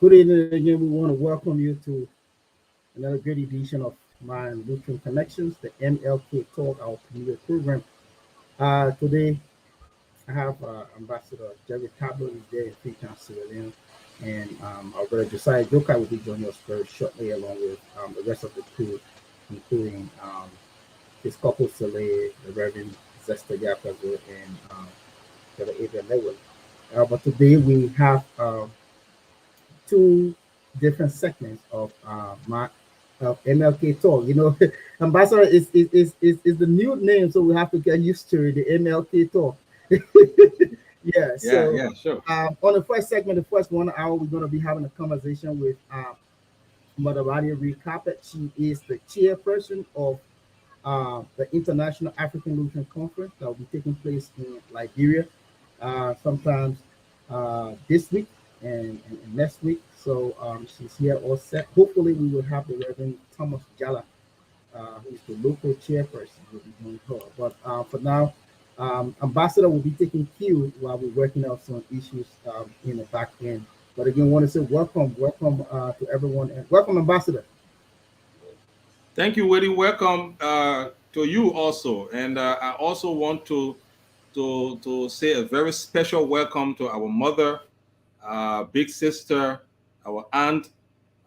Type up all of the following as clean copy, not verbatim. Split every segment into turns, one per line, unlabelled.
Good evening again. We want to welcome you to another great edition of my Lutheran Connections, the MLK Talk, our premier program. Today, I have Ambassador Jerry Tablo is there in Freetown, Sierra Leone, and our brother Josiah Joka will be joining us very shortly, along with the rest of the crew, including his couple Saleh, the Reverend Zesta Yapazo, and Brother Adrian Lewis. But today we have two different segments of my of MLK Talk. You know, Ambassador is the new name, so we have to get used to it, the MLK Talk. Yeah.
Yeah,
So
yeah, sure.
on the first segment, the first 1 hour, we're going to be having a conversation with Mother Radia Reed Carpet. She is the chairperson of the International African Lutheran Conference that will be taking place in Liberia sometimes this week and next week. So she's here all set. Hopefully, we will have the Reverend Thomas Jala, who is the local chairperson, will be doing her. But for now, Ambassador will be taking cue while we're working out some issues in the back end. But again, I want to say welcome to everyone, and welcome, Ambassador.
Thank you, Woody. Welcome to you also, and I also want to say a very special welcome to our mother, big sister, our aunt,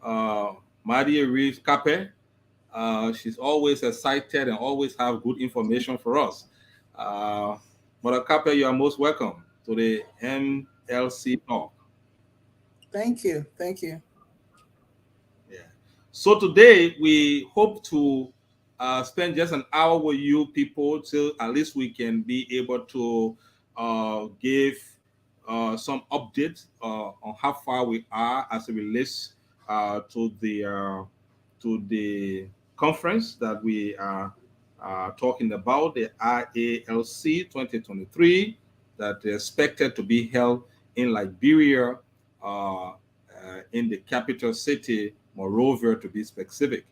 uh, Madia Reeves Kape. She's always excited and always have good information for us. Uh, Mother Kape, you are most welcome to the MLC talk.
Thank you. Thank you.
Yeah. So today we hope to spend just an hour with you people till at least we can be able to give some updates on how far we are as it relates to the conference that we are talking about, the IALC 2023, that is expected to be held in Liberia, in the capital city, Monrovia, to be specific.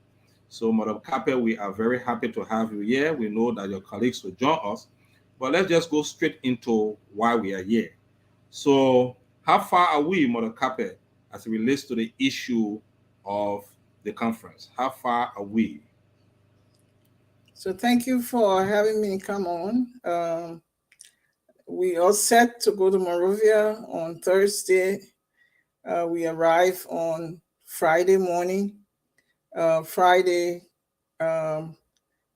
So, Madam Capel, we are very happy to have you here. We know that your colleagues will join us, but let's just go straight into why we are here. So, how far are we, Madam Capel, as it relates to the issue of the conference? How far are we?
So thank you for having me come on. We are set to go to Monrovia on Thursday. We arrive on Friday morning, Friday, um,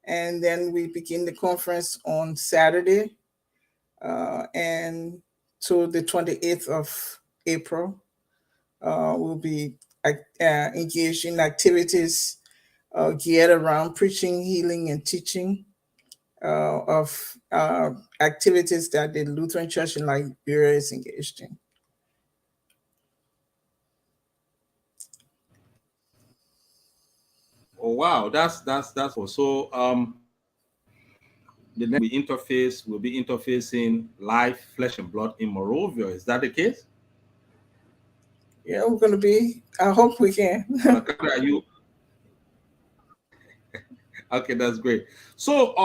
and then we begin the conference on Saturday, and to the 28th of April. We'll be engaged in activities geared around preaching, healing, and teaching of activities that the Lutheran Church in Liberia is engaged in.
Oh wow, that's wonderful. So the next we'll be interfacing live flesh and blood in Monrovia. Is that the case?
Yeah, we're going to be. I hope we can.
Are you okay? That's great. So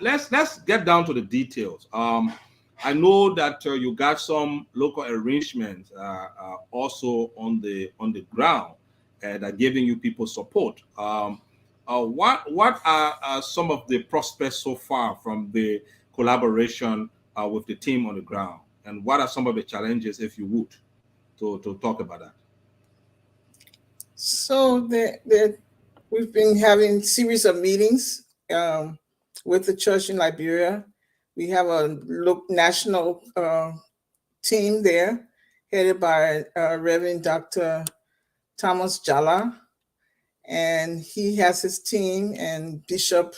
let's get down to the details. I know that you got some local arrangements also on the ground that are giving you people support. What are some of the prospects so far from the collaboration with the team on the ground, and what are some of the challenges, if you would, to talk about that?
So we've been having series of meetings with the church in Liberia. We have a national team there, headed by Reverend Dr. Thomas Jala, and he has his team. And Bishop,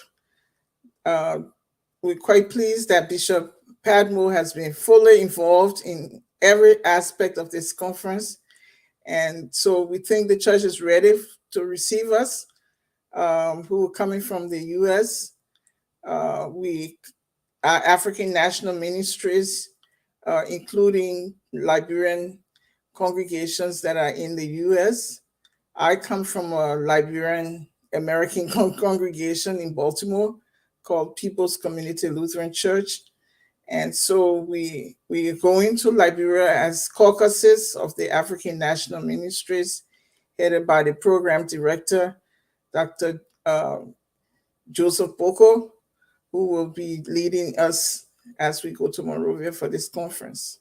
we're quite pleased that Bishop Padmo has been fully involved in every aspect of this conference. And so we think the church is ready to receive us, who are coming from the U.S. We our African National Ministries, including Liberian congregations that are in the U.S. I come from a Liberian American congregation in Baltimore called People's Community Lutheran Church. And so we are going to Liberia as caucuses of the African National Ministries, headed by the program director, Dr. Joseph Boko, who will be leading us as we go to Monrovia for this conference.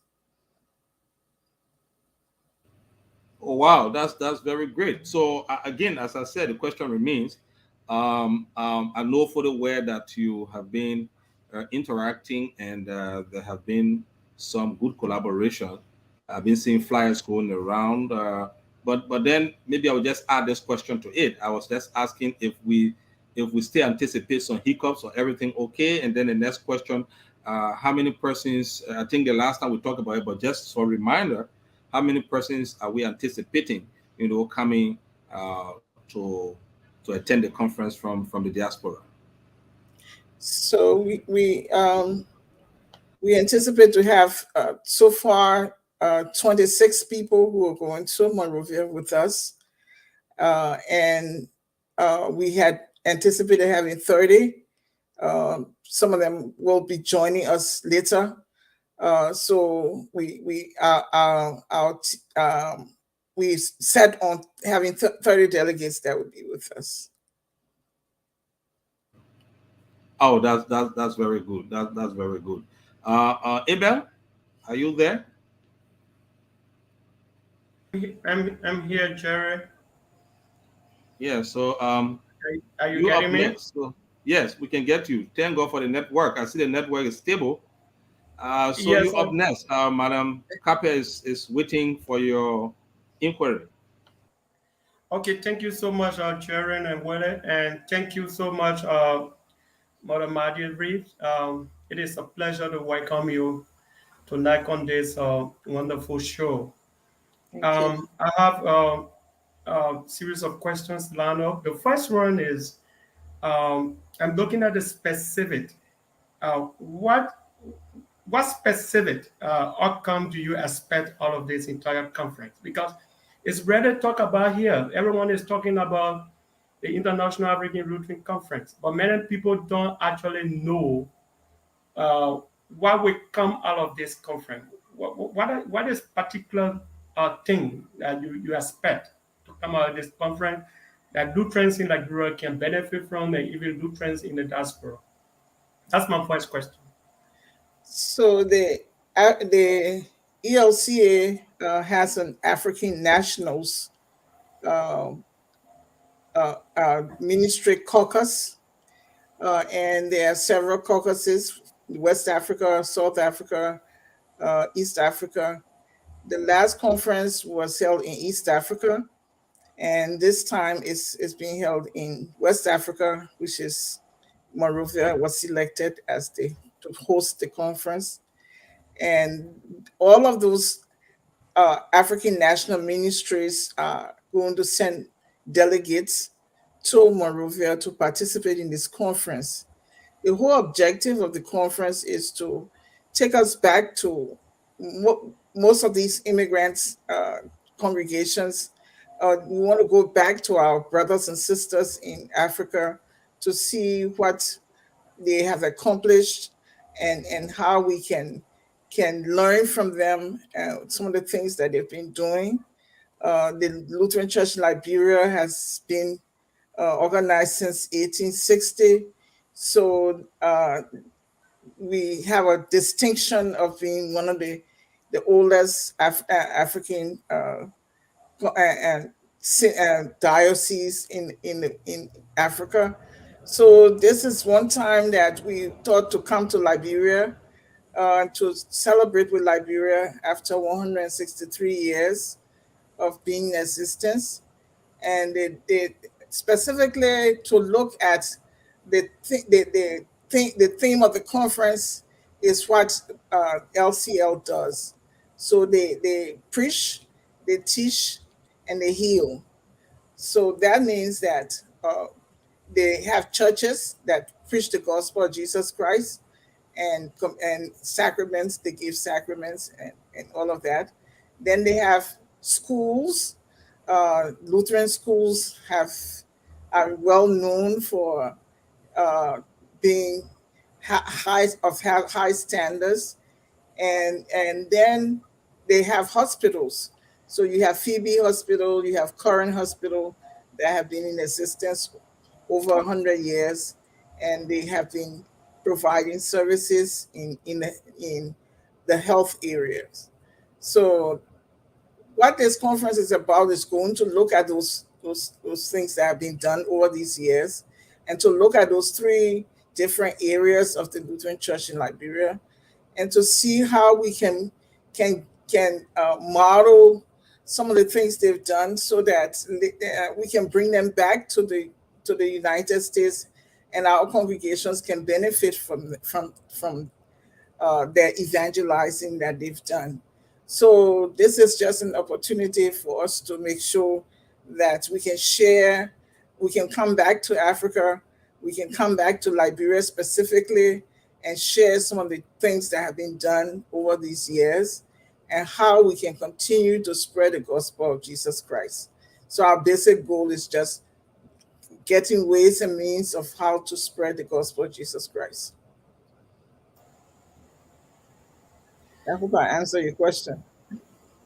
Oh, wow, that's very great. So again, as I said, the question remains. I know for the way that you have been interacting, and there have been some good collaboration. I've been seeing flyers going around, but then maybe I will just add this question to it. I was just asking if we still anticipate some hiccups or everything okay, and then the next question, how many persons? I think the last time we talked about it, but just for a reminder, how many persons are we anticipating, coming to attend the conference from the diaspora?
So we anticipate to have so far 26 people who are going to Monrovia with us, and we had anticipated having 30. Some of them will be joining us later. So we set on having 30 delegates that would be with us.
Oh, that's very good. That's very good. Abel, are you there?
I'm here, Jerry.
Yeah. So
Are you
you up
getting me?
next. So yes, we can get you. Thank God for the network. I see the network is stable. So you
Yes.
up next. Madam Kappa is waiting for your inquiry.
Okay. Thank you so much, Jerry and Willie, and thank you so much, Mother Margaret Reed. It is a pleasure to welcome you tonight on this wonderful show.
Thank you.
I have a series of questions lined up. The first one is I'm looking at the specific. What specific outcome do you expect out of this entire conference? Because it's rarely talked about here. Everyone is talking about the International African Lutheran Conference, but many people don't actually know uh, what will come out of this conference. What is particular thing that you expect to come out of this conference that Lutherans in Liberia can benefit from, and even Lutherans in the diaspora? That's my first question.
So the ELCA has an African Nationals uh, ministry caucus, and there are several caucuses: West Africa, South Africa, East Africa. The last conference was held in East Africa, and this time it's being held in West Africa, which is Monrovia was selected as to host the conference. And all of those African national ministries are going to send delegates to Monrovia to participate in this conference. The whole objective of the conference is to take us back to most of these immigrants congregations. We want to go back to our brothers and sisters in Africa to see what they have accomplished, and how we can learn from them, some of the things that they've been doing. The Lutheran Church in Liberia has been organized since 1860. So we have a distinction of being one of the oldest African and diocese in Africa. So this is one time that we thought to come to Liberia to celebrate with Liberia after 163 years of being in existence, and they specifically to look at the theme of the conference is what LCL does. So they preach, they teach, and they heal. So that means that they have churches that preach the gospel of Jesus Christ, and sacraments, they give sacraments, and all of that. Then they have schools. Lutheran schools are well known for uh, being high standards, and then they have hospitals. So you have Phoebe Hospital, you have Current Hospital that have been in existence over 100 years, and they have been providing services in the health areas. So what this conference is about is going to look at those things that have been done over these years, and to look at those three different areas of the Lutheran Church in Liberia, and to see how we can model some of the things they've done, so that we can bring them back to the United States, and our congregations can benefit from their evangelizing that they've done. So this is just an opportunity for us to make sure that we can share, we can come back to Africa, we can come back to Liberia specifically, and share some of the things that have been done over these years, and how we can continue to spread the gospel of Jesus Christ. So our basic goal is just getting ways and means of how to spread the gospel of Jesus Christ. I hope I answered your question.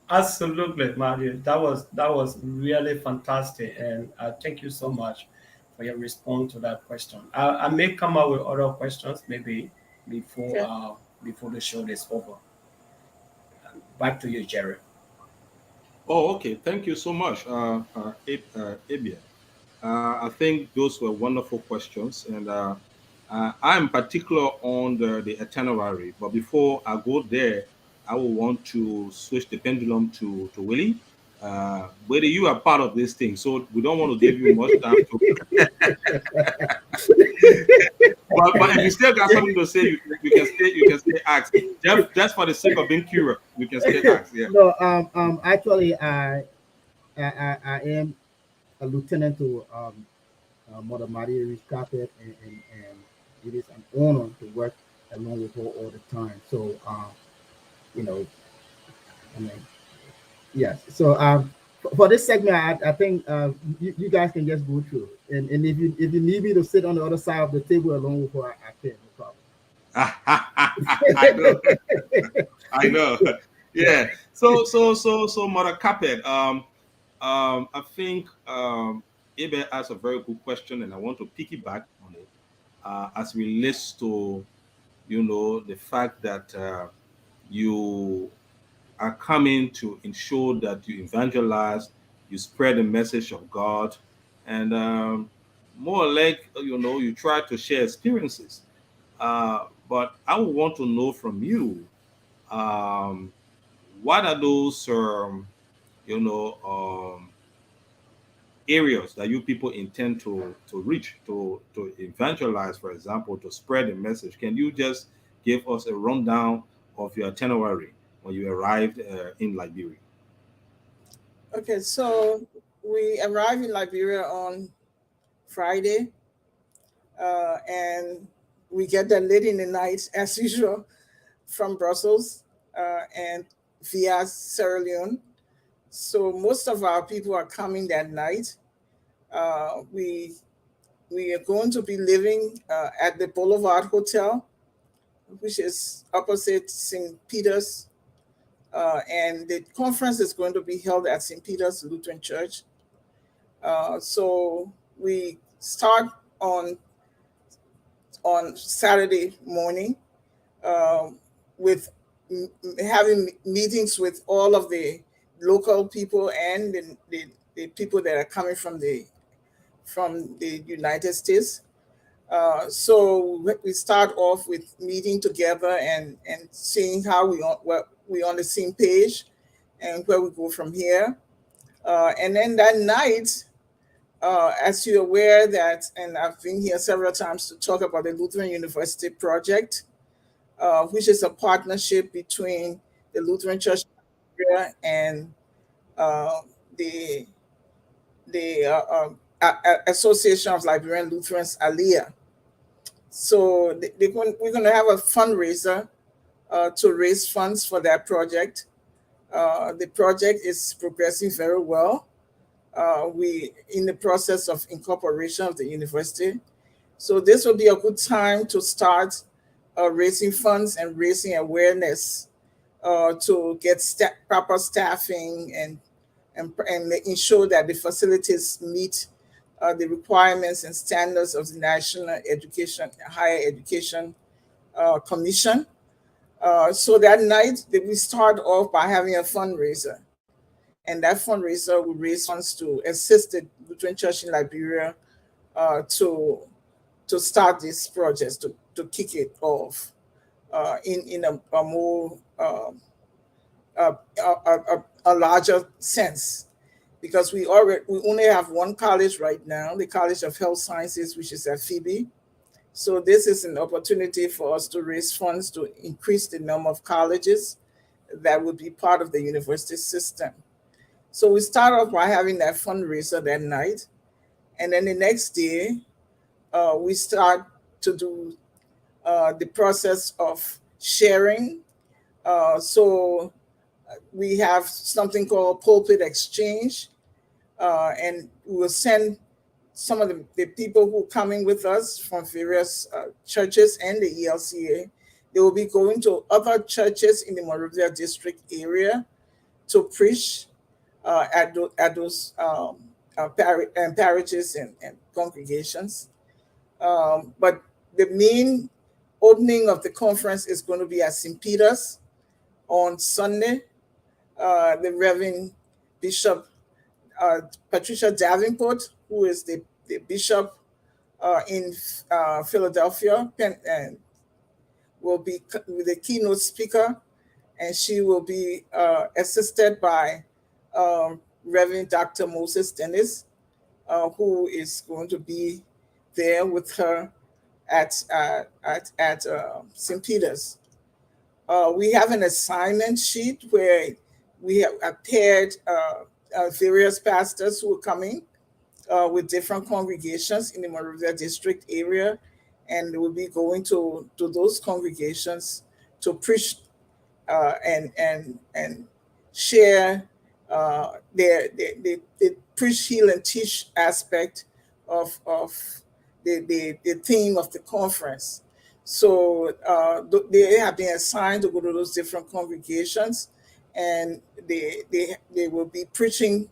Absolutely, Mario. That was really fantastic, and thank you so much for your response to that question. I may come up with other questions maybe before
Okay.
before the show is over. Back to you, Jerry.
Oh, okay. Thank you so much, Abia. I think those were wonderful questions, and I'm particular on the itinerary. But before I go there, I will want to switch the pendulum to Willie. Willie, you are part of this thing, so we don't want to give you much time to. But if you still got something to say, you can stay. You can stay ask. Just for the sake of being curious, you can stay ask. Yeah.
No, actually, I am a lieutenant to Mother Maria Reach Carpet, and it is an honor to work along with her all the time. So, you know, I mean, yes. So, for this segment, I think you guys can just go through, and if you need me to sit on the other side of the table along with her, I can, no problem.
I know. I know. Yeah. So, Mother Carpet. I think Ibe asked a very good question, and I want to piggyback on it as relates to the fact that you are coming to ensure that you evangelize, you spread the message of God, and more like you try to share experiences. But I would want to know from you, um, what are those you know um, areas that you people intend to reach, to evangelize, for example, to spread the message. Can you just give us a rundown of your itinerary when you arrived in Liberia?
Okay, so we arrived in Liberia on Friday, and we get there late in the night as usual from Brussels, and via Sierra Leone. So most of our people are coming that night. We are going to be living at the Boulevard Hotel, which is opposite St. Peter's, and the conference is going to be held at St. Peter's Lutheran Church. So we start on Saturday morning, with having meetings with all of the local people and the people that are coming from the United States. So we start off with meeting together and seeing how we on the same page, and where we go from here. And then that night, as you're aware that, and I've been here several times to talk about the Lutheran University Project, which is a partnership between the Lutheran Church and uh, the Association of Liberian Lutherans, ALIA. So we're going to have a fundraiser to raise funds for that project. The project is progressing very well. We in the process of incorporation of the university. So this will be a good time to start raising funds and raising awareness to get proper staffing and making sure that the facilities meet the requirements and standards of the National Education, Higher Education Commission. So that night, we start off by having a fundraiser. And that fundraiser will raise funds to assist the Lutheran Church in Liberia to start this project, to kick it off in a more a larger sense, because we only have one college right now, the College of Health Sciences, which is at Phoebe. So this is an opportunity for us to raise funds to increase the number of colleges that would be part of the university system. So we start off by having that fundraiser that night, and then the next day we start to do the process of sharing. So we have something called pulpit exchange, and we will send some of the people who are coming with us from various churches and the ELCA. They will be going to other churches in the Monrovia district area to preach at those parishes and congregations. But the main opening of the conference is going to be at St. Peter's on Sunday. The Reverend Bishop Patricia Davenport, who is the bishop in Philadelphia, and will be the keynote speaker, and she will be assisted by Reverend Dr. Moses Dennis, who is going to be there with her at St. Peter's. We have an assignment sheet where we have paired various pastors who are coming with different congregations in the Monrovia district area, and they will be going to those congregations to preach and share the preach, heal, and teach aspect of the theme of the conference. So they have been assigned to go to those different congregations, and they will be preaching.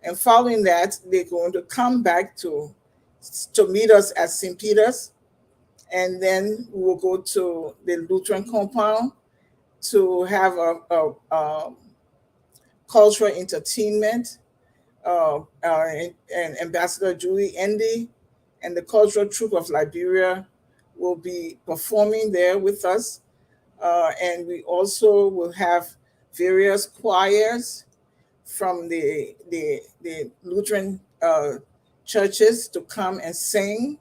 And following that, they're going to come back to meet us at St. Peter's, and then we will go to the Lutheran compound to have a cultural entertainment. And Ambassador Julie Endy and the Cultural Troupe of Liberia will be performing there with us. And we also will have various choirs from the Lutheran churches to come and sing.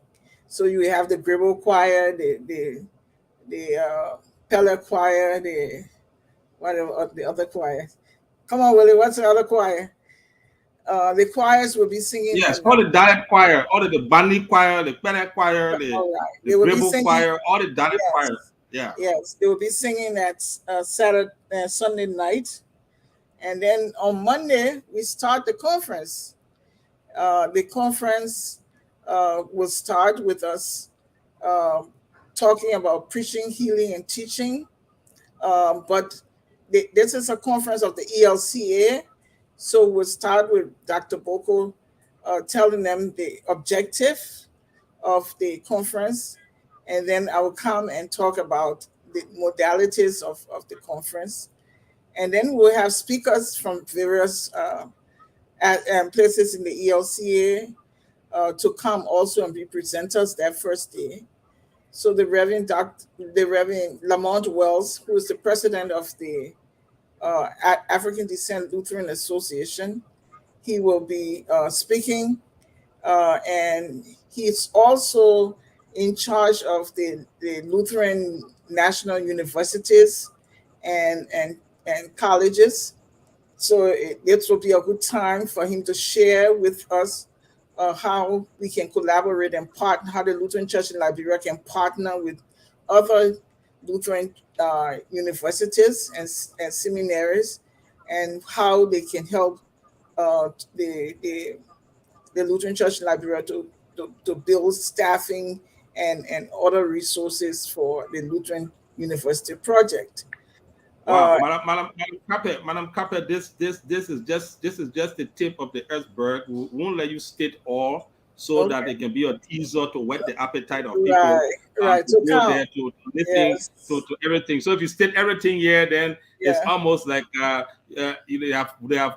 So you have the Gribble Choir, the Peller Choir, whatever the other choirs. Come on, Willie, what's the other choir? The choirs will be singing.
Yes, all the dialect choir, all the Bandi choir, the Peller Choir, the Gribble Choir, all the dialect choir. Yeah.
Yes, they will be singing at Sunday night. And then on Monday, we start the conference. The conference will start with us talking about preaching, healing, and teaching. But this is a conference of the ELCA. So we'll start with Dr. Boko telling them the objective of the conference. And then I will come and talk about the modalities of the conference. And then we'll have speakers from various places in the ELCA to come also and be presenters that first day. So the Reverend Lamont Wells, who is the president of the African Descent Lutheran Association, he will be speaking, and he's also in charge of the Lutheran National Universities and colleges. So it will be a good time for him to share with us how we can collaborate and partner, how the Lutheran Church in Liberia can partner with other Lutheran universities and seminaries, and how they can help the Lutheran Church in Liberia to build staffing and other resources for the Lutheran University project.
Wow, Madam Capet, this is just the tip of the iceberg. We won't let you state all, so that
Okay,
it can be a teaser to whet the appetite of people
right, right.
to
To
go
count,
there to listen
yes,
to everything. So if you state everything here, then it's
yeah.
almost like they have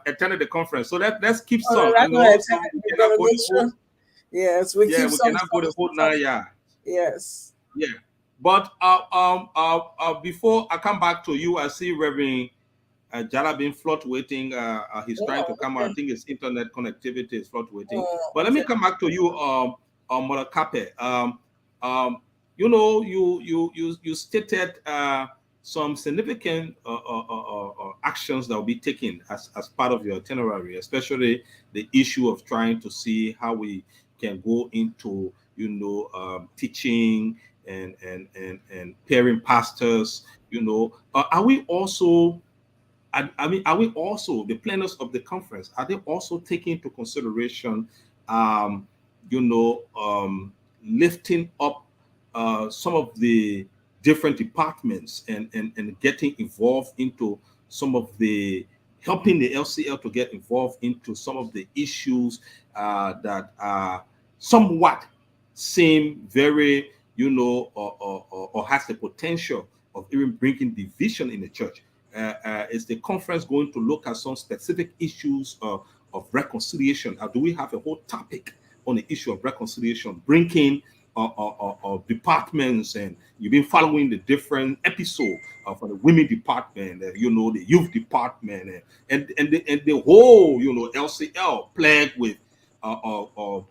attended the conference. So let's keep
Oh, they're
some,
not going to
so
attend.
we
We're
cannot
going to
go
make
the whole,
sure. Yes, we
yeah,
keep
we
some,
cannot go the whole
some.
9 yards.
Yes.
Yeah. But before I come back to you, I see Reverend Jala being fluctuating. He's trying
Oh,
to come out.
okay.
I think his internet connectivity is fluctuating.
Oh,
But let me
okay.
come back to you, Mother Cape. You know, you stated some significant actions that will be taken as part of your itinerary, especially the issue of trying to see how we can go into, teaching and pairing pastors. Are we also I mean, are we also the planners of the conference? Are they also taking into consideration, um, lifting up some of the different departments and getting involved into some of the helping the LCL to get involved into some of the issues that are somewhat seem very, or has the potential of even bringing division in the church. Is the conference going to look at some specific issues of reconciliation? Do we have a whole topic on the issue of reconciliation, bringing departments, and you've been following the different episode for the women department, the youth department, and the whole, LCL plagued with how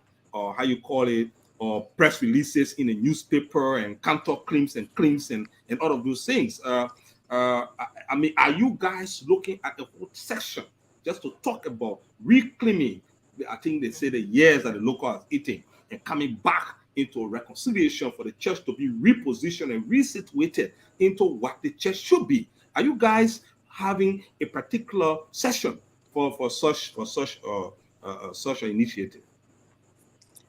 you call it, or press releases in the newspaper and cantor claims and all of those things. I mean, are you guys looking at the whole section just to talk about reclaiming? I think they say the years that the local has eaten and coming back into a reconciliation for the church to be repositioned and resituated into what the church should be. Are you guys having a particular session for such an initiative?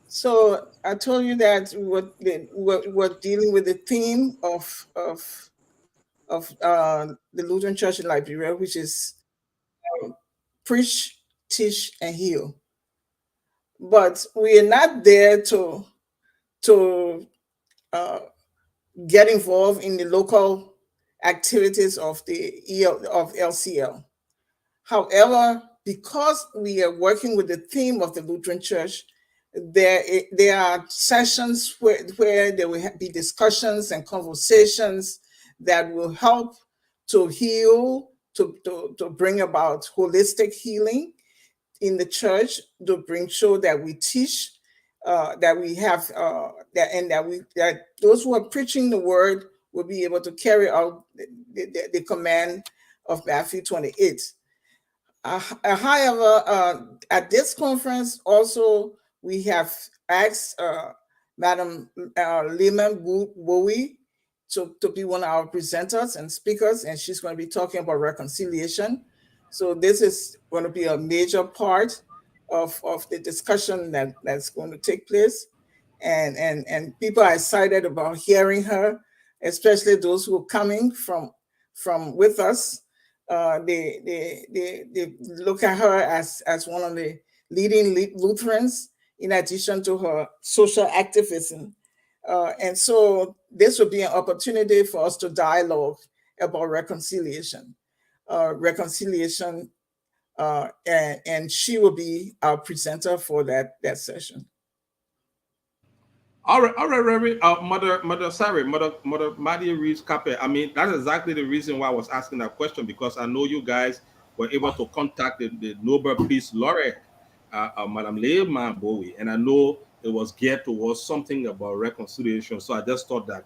So I told you that we're dealing with the theme of the Lutheran Church in Liberia, which is preach, teach, and heal. But we are not there to uh, get involved in the local activities of the of LCL. However, because we are working with the theme of the Lutheran Church, there are sessions where there will be discussions and conversations that will help to heal, to bring about holistic healing in the church, to bring sure that we teach, that we have that those who are preaching the word will be able to carry out the command of Matthew 28. However, at this conference, also we have asked Madam Lehman Bowie to be one of our presenters and speakers, and she's going to be talking about reconciliation. So this is going to be a major part of the discussion that's going to take place. And people are excited about hearing her, especially those who are coming from with us. They look at her as one of the leading Lutherans, in addition to her social activism. And so this would be an opportunity for us to dialogue about reconciliation. Reconciliation, and she will be our presenter for that session.
All right, Reverend, Mother Maddie Reeves Cape. I mean, that's exactly the reason why I was asking that question, because I know you guys were able to contact the Nobel Peace Laureate, Madam Lehman Bowie, and I know it was geared towards something about reconciliation. So I just thought that,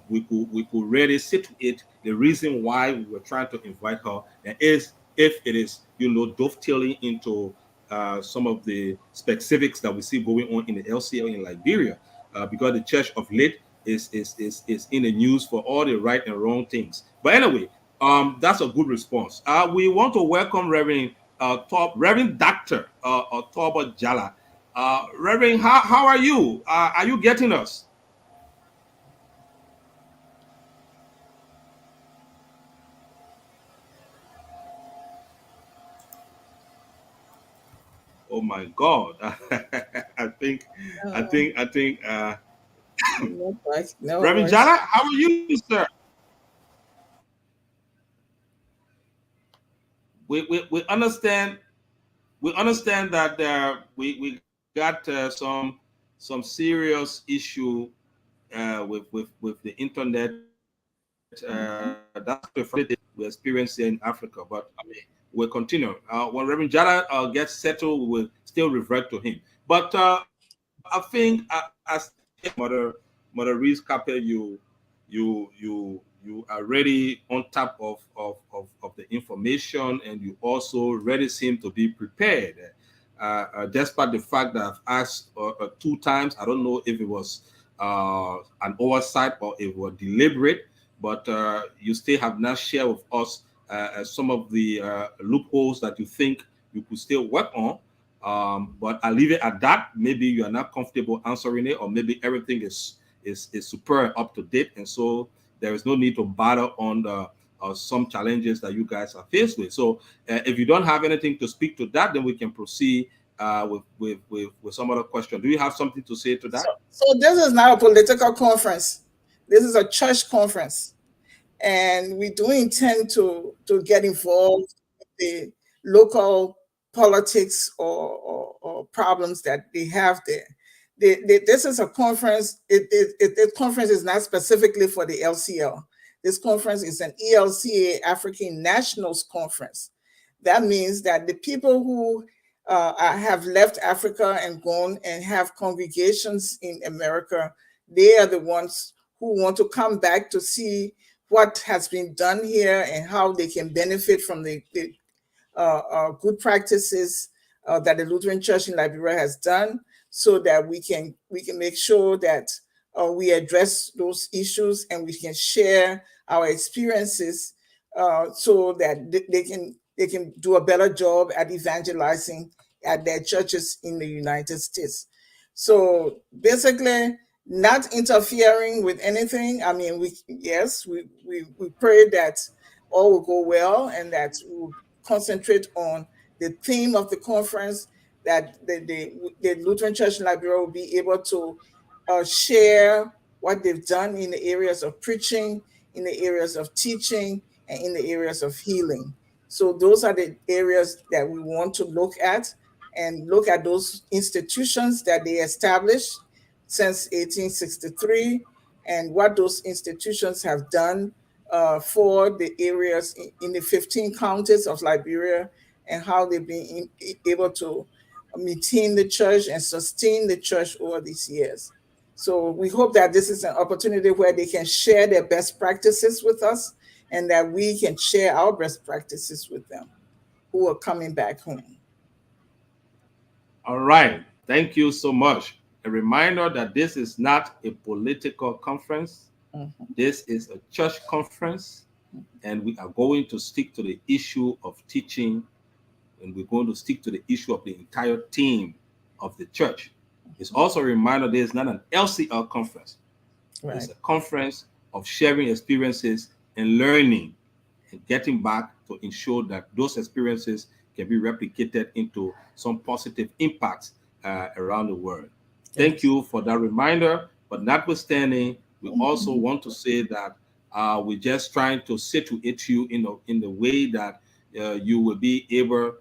we could really situate the reason why we were trying to invite her, and is if it is, dovetailing into some of the specifics that we see going on in the LCL in Liberia, because the church of late is in the news for all the right and wrong things. But anyway, that's a good response. We want to welcome Reverend Reverend Doctor Torba Jala. Reverend, how are you? Are you getting us? Oh my God. I think, I
Uh,
think, I think,
no
Reverend
voice.
Jala, how are you, sir? We understand, that we got some serious issue with the internet. That's the frustrating we experience here in Africa. But I mean, we'll continue. When Reverend Jala gets settled, we will still revert to him. But I think, as Mother Reese Capel, you are ready on top of the information, and you also ready seem to be prepared. Despite the fact that I've asked 2 times, I don't know if it was an oversight or if it was deliberate, but you still have not shared with us some of the loopholes that you think you could still work on. But I'll leave it at that. Maybe you are not comfortable answering it, or maybe everything is super up to date, and so there is no need to battle on the some challenges that you guys are faced with. So if you don't have anything to speak to that, then we can proceed with some other question. Do you have something to say to
So,
that?
so this is not a political conference. This is a church conference, and we do intend to get involved with the local politics or problems that they have there. This is a conference. This conference is not specifically for the LCL. This conference is an ELCA African Nationals Conference. That means that the people who have left Africa and gone and have congregations in America, they are the ones who want to come back to see what has been done here and how they can benefit from the good practices that the Lutheran Church in Liberia has done, so that we can make sure that we address those issues and we can share our experiences, so that they can do a better job at evangelizing at their churches in the United States. So basically, not interfering with anything. I mean, we pray that all will go well and that we'll concentrate on the theme of the conference, that the Lutheran Church in Liberia will be able to share what they've done in the areas of preaching, in the areas of teaching, and in the areas of healing. So those are the areas that we want to look at, and look at those institutions that they established since 1863, and what those institutions have done for the areas in the 15 counties of Liberia, and how they've been able to maintain the church and sustain the church over these years. So we hope that this is an opportunity where they can share their best practices with us, and that we can share our best practices with them who are coming back home.
All right. Thank you so much. A reminder that this is not a political conference.
Mhm.
This is a church conference, and we are going to stick to the issue of teaching, and we're going to stick to the issue of the entire team of the church. It's also a reminder that it's not an LCL conference. It's
Right.
a conference of sharing experiences and learning and getting back to ensure that those experiences can be replicated into some positive impacts around the world. Thank
Yes.
you for that reminder. But notwithstanding, we also
Mhm.
want to say that we're just trying to situate you in the way that you will be able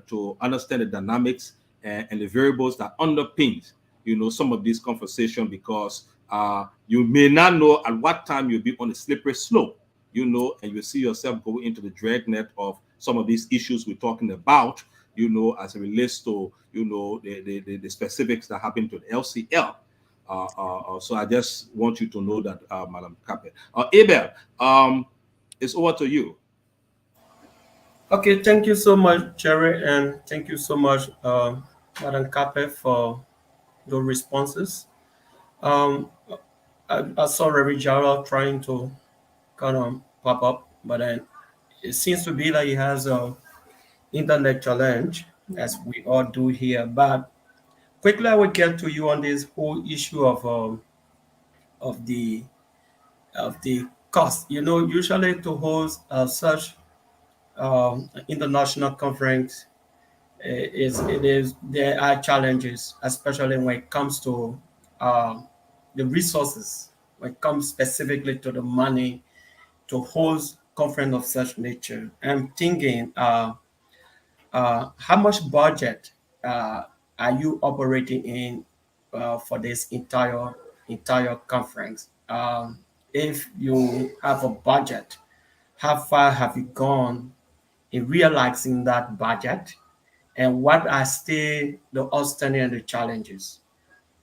to understand the dynamics and the variables that underpins, some of these conversations, because you may not know at what time you'll be on a slippery slope, and you see yourself going into the dragnet of some of these issues we're talking about, as it relates to, the specifics that happen to the LCL. So I just want you to know that, Madam Capet. Abel, it's over to you.
Okay, thank you so much, Jerry, and thank you so much, Madam Cape, for the responses. Um, I saw Reverend Jara trying to kind of pop up, but then it seems to be that he has a internet challenge, as we all do here. But quickly, I will get to you on this whole issue of the of the cost. You know, usually to host such international conference, it is there are challenges, especially when it comes to um, the resources. When it comes specifically to the money to host conference of such nature, I'm thinking, how much budget are you operating in for this entire conference? If you have a budget, how far have you gone in realizing that budget, and what are still the outstanding and the challenges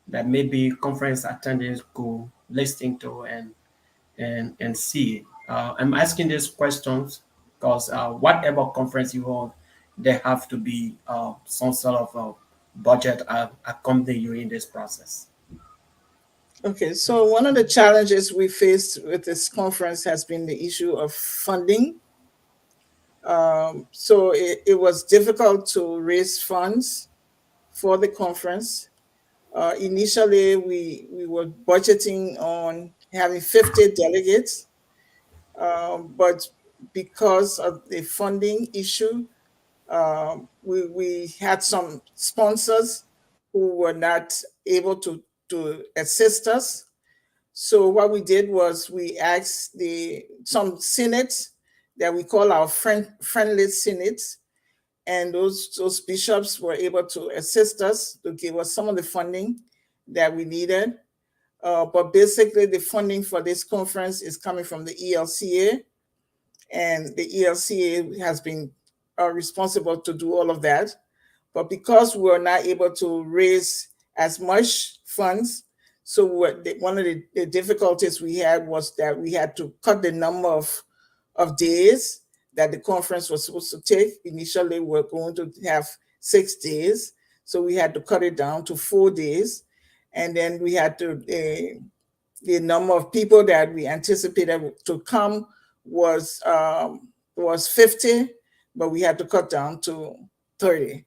that maybe conference attendees could listen to and see? I'm asking these questions because whatever conference you hold, there have to be some sort of budget accompany you in this process.
Okay, so one of the challenges we faced with this conference has been the issue of funding. So it was difficult to raise funds for the conference. Initially, we were budgeting on having 50 delegates, but because of the funding issue, we had some sponsors who were not able to assist us. So what we did was we asked some synods that we call our friendly synods, and those bishops were able to assist us to give us some of the funding that we needed. But basically, the funding for this conference is coming from the ELCA, and the ELCA has been responsible to do all of that. But because we were not able to raise as much funds, so one of the difficulties we had was that we had to cut the number of days that the conference was supposed to take. Initially, we were going to have 6 days, so we had to cut it down to 4 days. And then we had to, the number of people that we anticipated to come was 50, but we had to cut down to 30.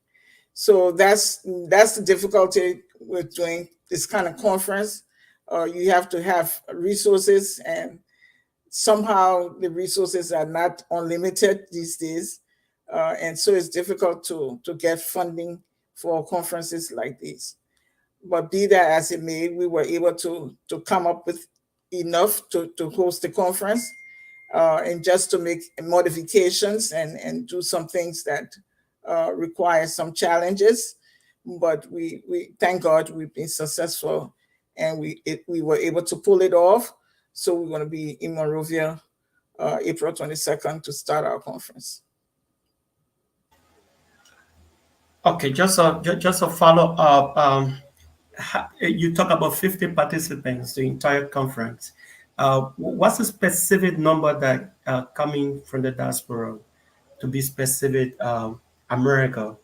So that's the difficulty with doing this kind of conference. You have to have resources, and somehow the resources are not unlimited these days. And so it's difficult to get funding for conferences like these. But be that as it may, we were able to come up with enough to host the conference, and just to make modifications and do some things that require some challenges. But we thank God we've been successful, and we were able to pull it off. So we're going to be in Monrovia April 22nd to start our conference.
Okay, just a follow up. You talk about 50 participants, the entire conference. What's the specific number that coming from the diaspora? To be specific, America,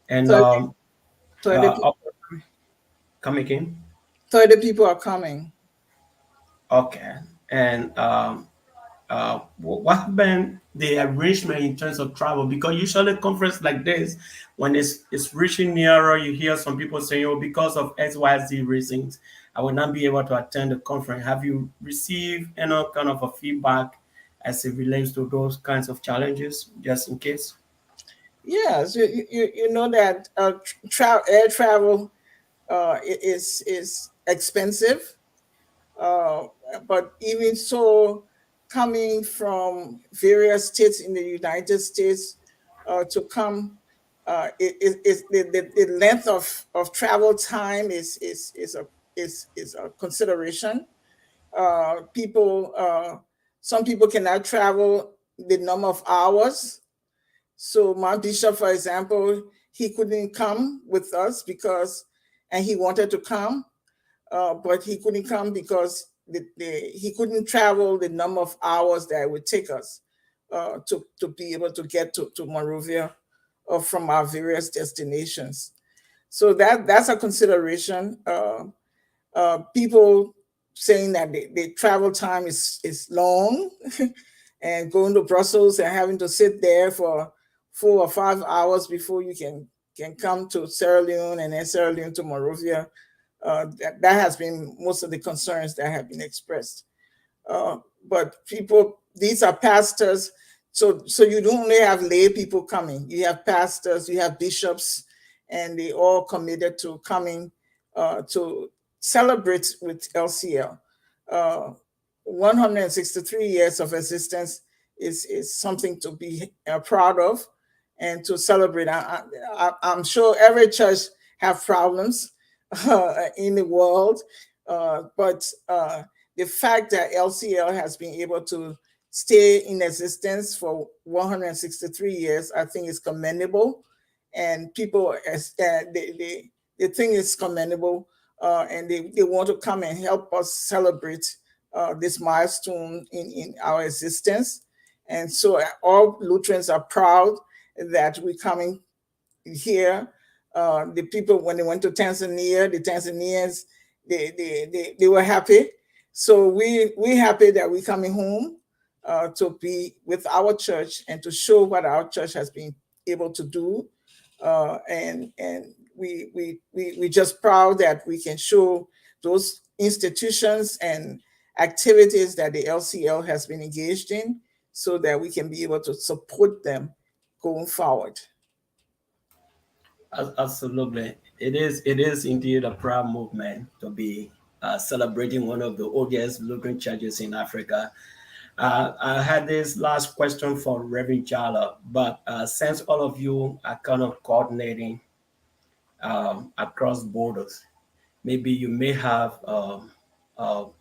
and
30, 30 people,
come again.
30 people are coming.
Okay, and what been the arrangement in terms of travel? Because usually conference like this, when it's reaching nearer, you hear some people saying, "Oh, because of XYZ reasons, I will not be able to attend the conference." Have you received any kind of a feedback as it relates to those kinds of challenges, just in case?
Yes, you know that air travel is expensive. But even so, coming from various states in the United States to come, the length of travel time is a consideration. Some people cannot travel the number of hours. So my bishop, for example, he couldn't come with us and he wanted to come, but he couldn't come because he couldn't travel the number of hours that it would take us to be able to get to Monrovia from our various destinations. So that's a consideration. People saying that the travel time is long and going to Brussels and having to sit there for 4 or 5 hours before you can can come to Sierra Leone and then Sierra Leone to Monrovia. That has been most of the concerns that have been expressed. But people, these are pastors. So you don't only have lay people coming. You have pastors, you have bishops, and they all committed to coming to celebrate with LCL. Uh, 163 years of existence is something to be proud of and to celebrate. I'm sure every church have problems in the world, but the fact that LCL has been able to stay in existence for 163 years, I think is commendable. And people, they think it's commendable, and they want to come and help us celebrate this milestone in our existence. And so all Lutherans are proud that we're coming here. The people, when they went to Tanzania, the Tanzanians, they were happy. So we happy that we're coming home to be with our church and to show what our church has been able to do. And we just proud that we can show those institutions and activities that the LCL has been engaged in, so that we can be able to support them going forward.
Absolutely. It is indeed a proud movement to be celebrating one of the oldest Lutheran churches in Africa. I had this last question for Reverend Jala, but since all of you are kind of coordinating across borders, maybe you may have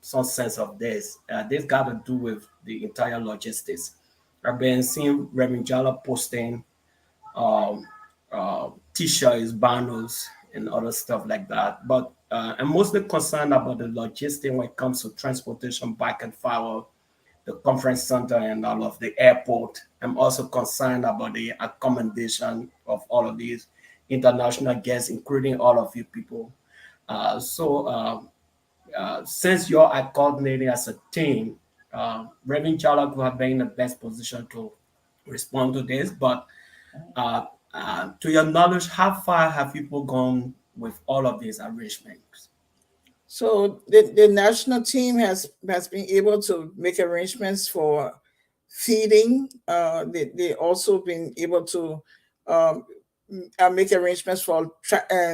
some sense of this. This got to do with the entire logistics. I've been seeing Reverend Jala posting um, t-shirts, banners, and other stuff like that. But I'm mostly concerned about the logistics when it comes to transportation back and forth, the conference center and all of the airport. I'm also concerned about the accommodation of all of these international guests, including all of you people. Since you are coordinating as a team, Reverend Chala could have been in the best position to respond to this. But to your knowledge, how far have people gone with all of these arrangements?
So the national team has been able to make arrangements for feeding. They also been able to um, make arrangements for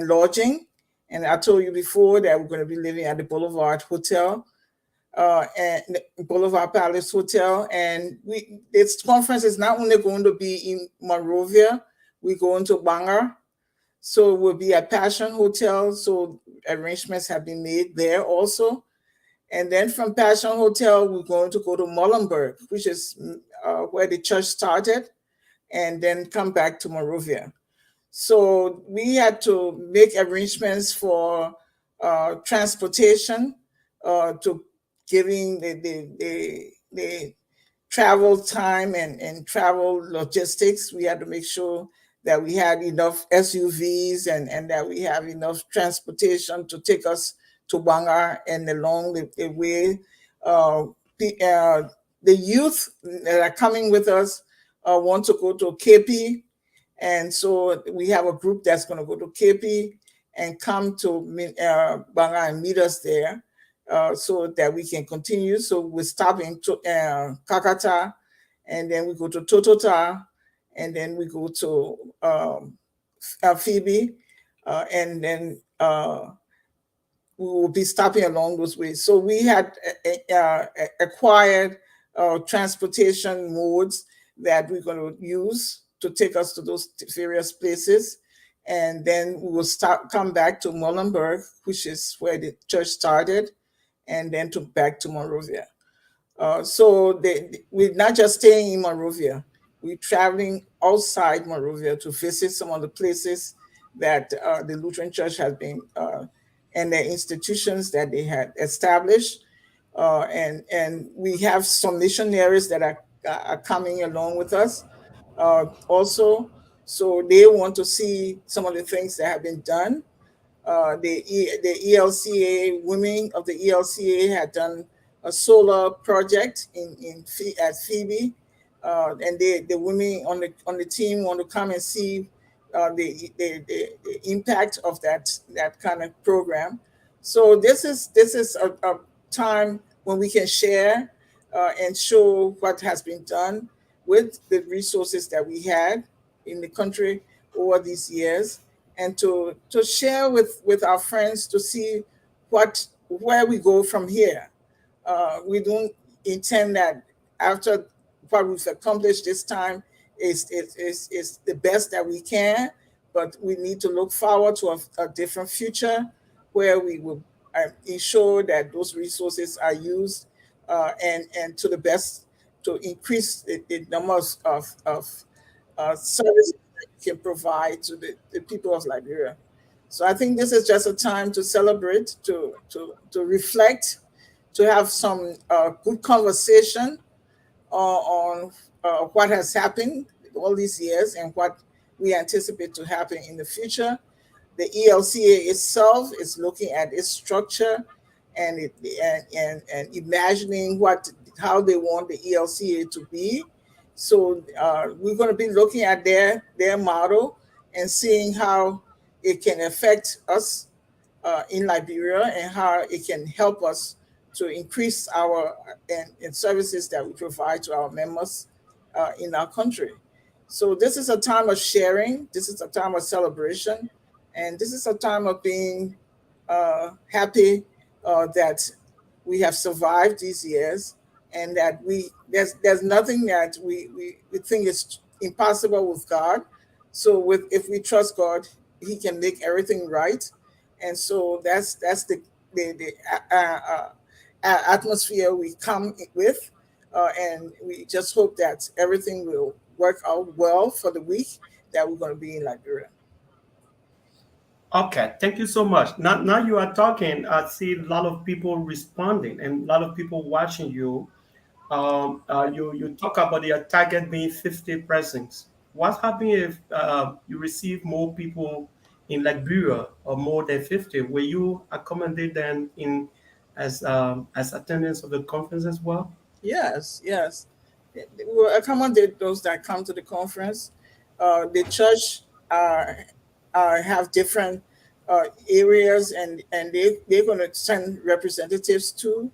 lodging. And I told you before that we're going to be living at the Boulevard Hotel and Boulevard Palace Hotel. And this conference is not only going to be in Monrovia, we're going to Bangor. So we'll be at Passion Hotel. So arrangements have been made there also. And then from Passion Hotel, we're going to go to Muhlenberg, which is where the church started, and then come back to Monrovia. So we had to make arrangements for transportation, to giving the travel time and travel logistics. We had to make sure that we had enough SUVs and that we have enough transportation to take us to Bangor and along the way. The youth that are coming with us want to go to KP, and so we have a group that's going to go to KP and come to Bangor and meet us there, so that we can continue. So we stop in Kakata, and then we go to Totota, and then we go to Phoebe, and then we will be stopping along those ways. So we had acquired transportation modes that we're going to use to take us to those various places. And then we will come back to Muhlenberg, which is where the church started, and then back to Monrovia. So we're not just staying in Monrovia. We're traveling outside Monrovia to visit some of the places that the Lutheran Church has been and the institutions that they had established. And we have some missionaries that are coming along with us also. So they want to see some of the things that have been done. The ELCA, women of the ELCA had done a solar project at Phoebe, and the women on the team want to come and see the impact of that kind of program. So this is a time when we can share and show what has been done with the resources that we had in the country over these years, and to share with our friends to see where we go from here. We don't intend that after what we've accomplished this time is the best that we can, but we need to look forward to a different future where we will ensure that those resources are used and to the best to increase the numbers of services that we can provide to the people of Liberia. So I think this is just a time to celebrate, to reflect, to have some good conversation on what has happened all these years and what we anticipate to happen in the future. The ELCA itself is looking at its structure and and imagining how they want the ELCA to be. So we're going to be looking at their model and seeing how it can affect us in Liberia and how it can help us to increase our and services that we provide to our members in our country. So this is a time of sharing. This is a time of celebration, and this is a time of being happy that we have survived these years, and that there's nothing that we think is impossible with God. So if we trust God, He can make everything right, and so that's the atmosphere we come with, and we just hope that everything will work out well for the week that we're going to be in Liberia.
Okay, thank you so much. Now you are talking. I see a lot of people responding and a lot of people watching you. You talk about your target being 50 presents. What happens if you receive more people in Liberia or more than 50? Will you accommodate them in as attendance of the conference as well?
Yes, yes. We will accommodate those that come to the conference. The church have different areas, and they're going to send representatives too.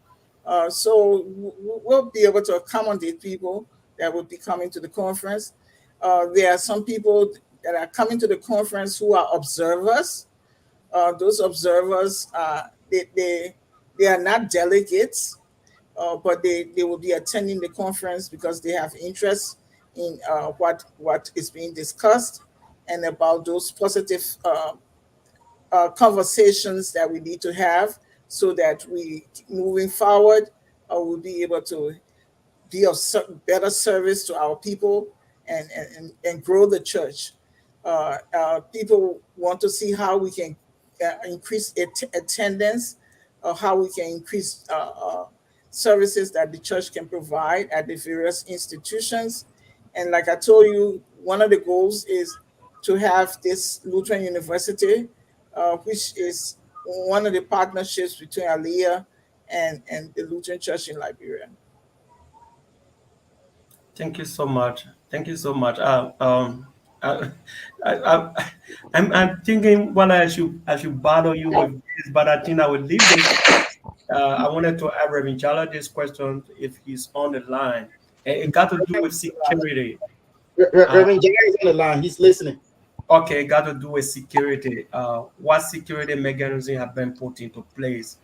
So we'll be able to accommodate people that will be coming to the conference. There are some people that are coming to the conference who are observers. Those observers, they are not delegates, but they will be attending the conference because they have interest in what is being discussed and about those positive conversations that we need to have so that we moving forward will be able to be of better service to our people and grow the church. People want to see how we can increase attendance, how we can increase services that the church can provide at the various institutions. And like I told you, one of the goals is to have this Lutheran University, which is one of the partnerships between Aliyah and the Lutheran Church in Liberia.
Thank you so much. Thank you so much. I, I, I'm thinking what I should bother you with this, but I think I will leave this. I wanted to ask Reverend Jala this question if he's on the line. It got to do with security.
Reverend Jai is on the line. He's listening.
Okay, it got to do with security. What security mechanism have been put into place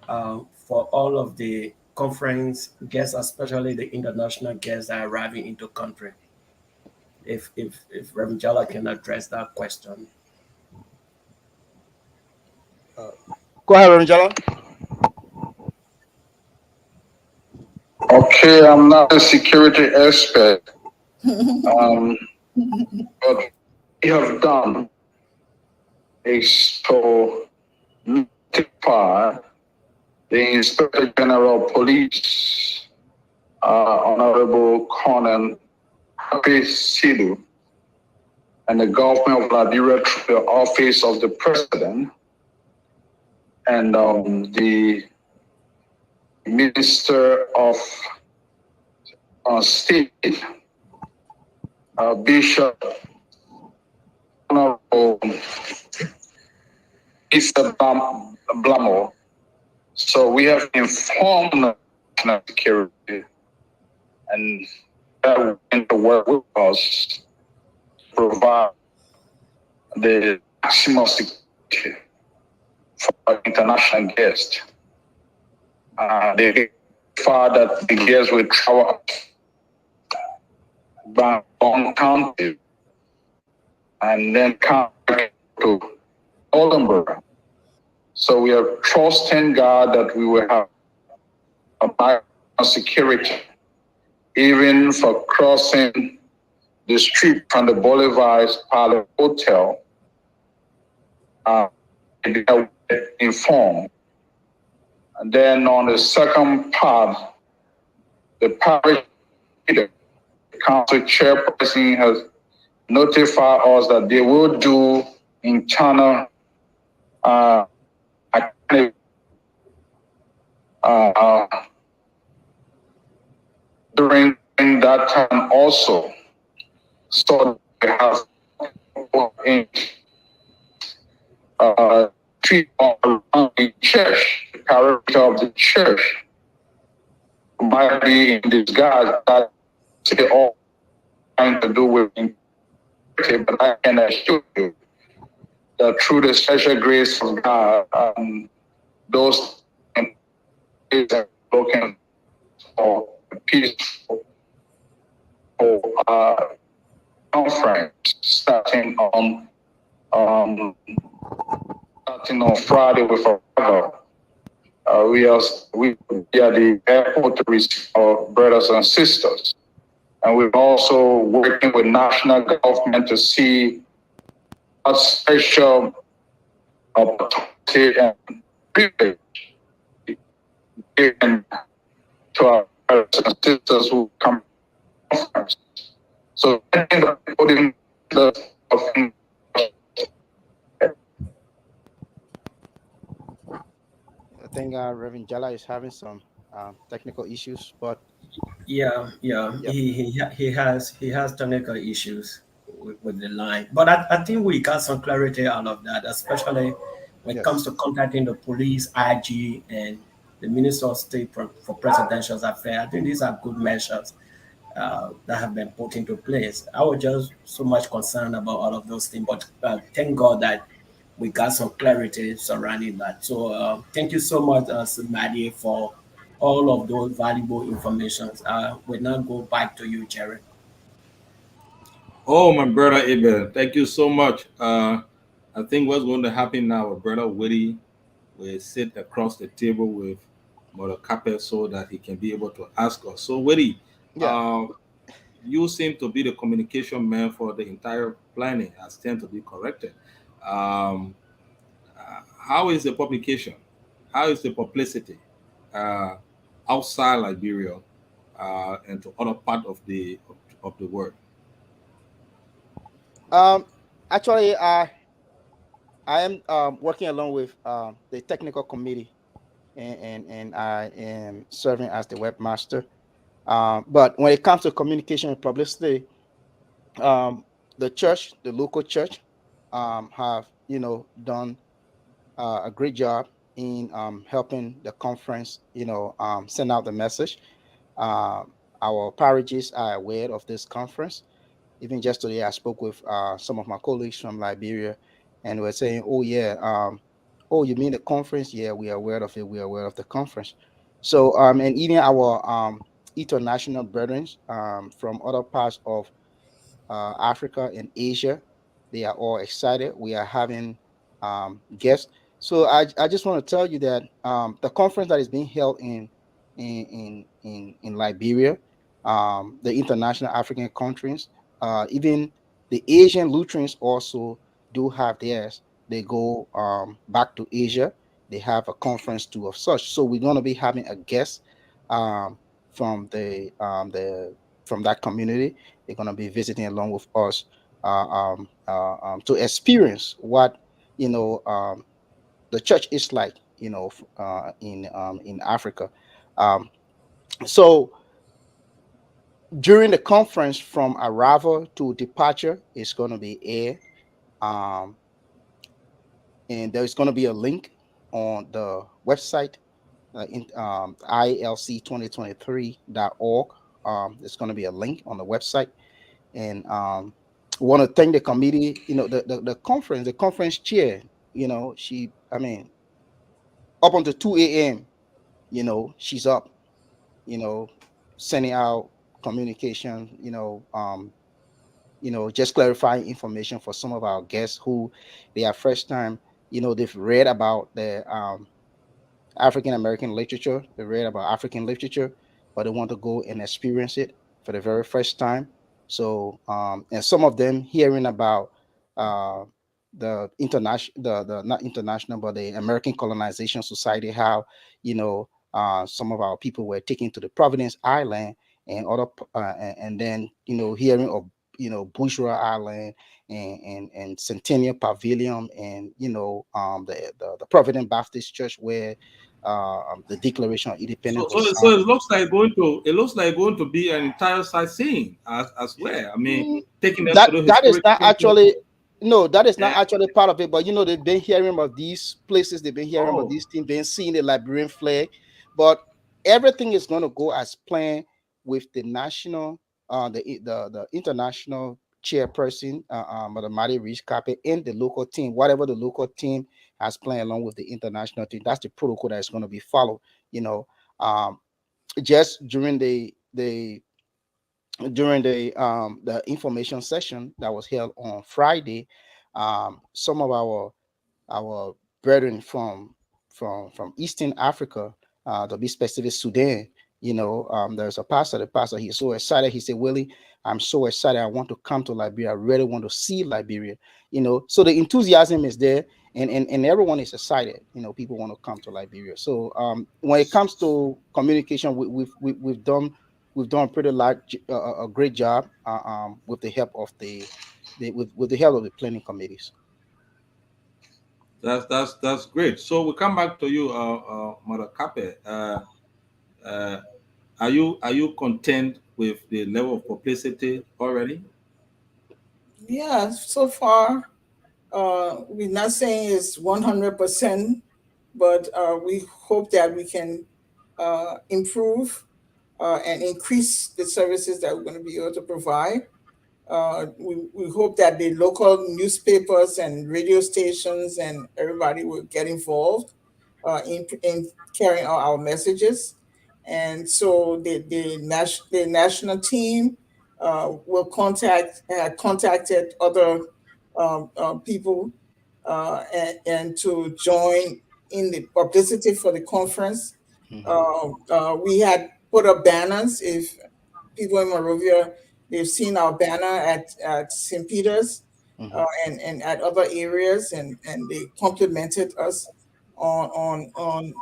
for all of the conference guests, especially the international guests that are arriving into country? If Reverend Jala can address that question.
Go ahead, Reverend Jala.
Okay, I'm not a security expert, but what we have done is to notify the Inspector General of Police, Honorable Conan Happy Sidu, and the government of Liberia through the office of the president and the Minister of State, Bishop Honorable Mr. Blamo. So we have informed national security and they're going to work with us to provide the maximum security for our international guests. They found that the guests will travel back on county and then come back to Oldenburg. So we are trusting God that we will have a maximum security, even for crossing the street from the Bolivar's Palace Hotel. They are informed. And then on the second part, the parish leader, the council chairperson has notified us that they will do internal during that time also. So they have in treat around the church, the character of the church might be in disguise that they all trying to do with integrity, but I can assure you that through the special grace of God, those are looking for a peaceful conference starting on Friday with arrival. We are the airport to receive our brothers and sisters. And we're also working with national government to see a special opportunity and privilege given to our brothers and sisters who come to the conference. So putting the
I think Reverend Jala is having some technical issues, but
Yeah, yeah,
yep.
he has technical issues with the line, but I think we got some clarity out of that, especially when it comes
Yes.
to contacting the police, IG, and the Minister of State for Presidential Affairs. I think these are good measures that have been put into place. I was just so much concerned about all of those things, but thank God that we got some clarity surrounding that. So thank you so much, Maddie, for all of those valuable information. We'll now go back to you, Jerry.
Oh, my brother Abel, thank you so much. I think what's going to happen now, our brother Willie will sit across the table with Mother Capet so that he can be able to ask us. So, Willie,
Yeah.
uh, you seem to be the communication man for the entire planning, as tend to be corrected. Um, how is the publication? How is the publicity uh, outside Liberia and to other part of the world?
Um. Actually, I am working along with the technical committee, and I am serving as the webmaster. But when it comes to communication and publicity, um, the church, the local church, have done a great job in helping the conference, send out the message. Our parishes are aware of this conference. Even just today, I spoke with some of my colleagues from Liberia, and we're saying, "Oh yeah, oh, you mean the conference? Yeah, we are aware of it. We are aware of the conference." So, and even our international brethren from other parts of Africa and Asia. They are all excited. We are having guests. So I just want to tell you that the conference that is being held in Liberia, the International African Conference, even the Asian Lutherans also do have theirs. They go back to Asia. They have a conference too of such. So we're going to be having a guest um, from the from that community. They're going to be visiting along with us to experience what you know um, the church is like, in Africa. Um, so during the conference, from arrival to departure, is going to be air. Um, and there's going to be a link on the website, IALC2023.org. There's going to be a link on the website. And want to thank the committee, the conference chair, up until 2 a.m., she's up, sending out communication, just clarifying information for some of our guests who they are first time, they've read about the African American literature, they read about African literature, but they want to go and experience it for the very first time. So, and some of them hearing about uh, the international, the not international, but the American Colonization Society, how some of our people were taken to the Providence Island and other, and then hearing of Bourgeois Island and Centennial Pavilion and the Providence Baptist Church where the Declaration of Independence
So,
was
so
signed.
it looks like going to be an entire sightseeing as well. I mean, taking them
that
to the
that is
historic
not
places.
actually no, that is not
Yeah.
actually part of it. But they've been hearing about these places, they've been hearing about
Oh,
these things, been seeing the Liberian flag. But everything is going to go as planned with the national, the international chairperson, Mother Mary Rich Carpet, and the local team. Whatever the local team has planned along with the international team, that's the protocol that is going to be followed. You know, um, just during the information session that was held on Friday, some of our brethren from Eastern Africa, to be specific, Sudan. There's a pastor. The pastor, he's so excited. He said, "Willie, I'm so excited. I want to come to Liberia. I really want to see Liberia." So the enthusiasm is there, and everyone is excited. People want to come to Liberia. So when it comes to communication, we've done a pretty large, a great job with the help of with the help of the planning committees.
that's great. So we come back to you, Mother Cape. Uh, are you content with the level of publicity already?
Yeah, so far, we're not saying it's 100%, but we hope that we can improve and increase the services that we're going to be able to provide. We hope that the local newspapers and radio stations and everybody will get involved in carrying out our messages. And so the national team will contacted other people and to join in the publicity for the conference.
Mhm,
We had put up banners. If people in Monrovia, they've seen our banner at St. Peter's
mhm.
and at other areas, and they complimented us on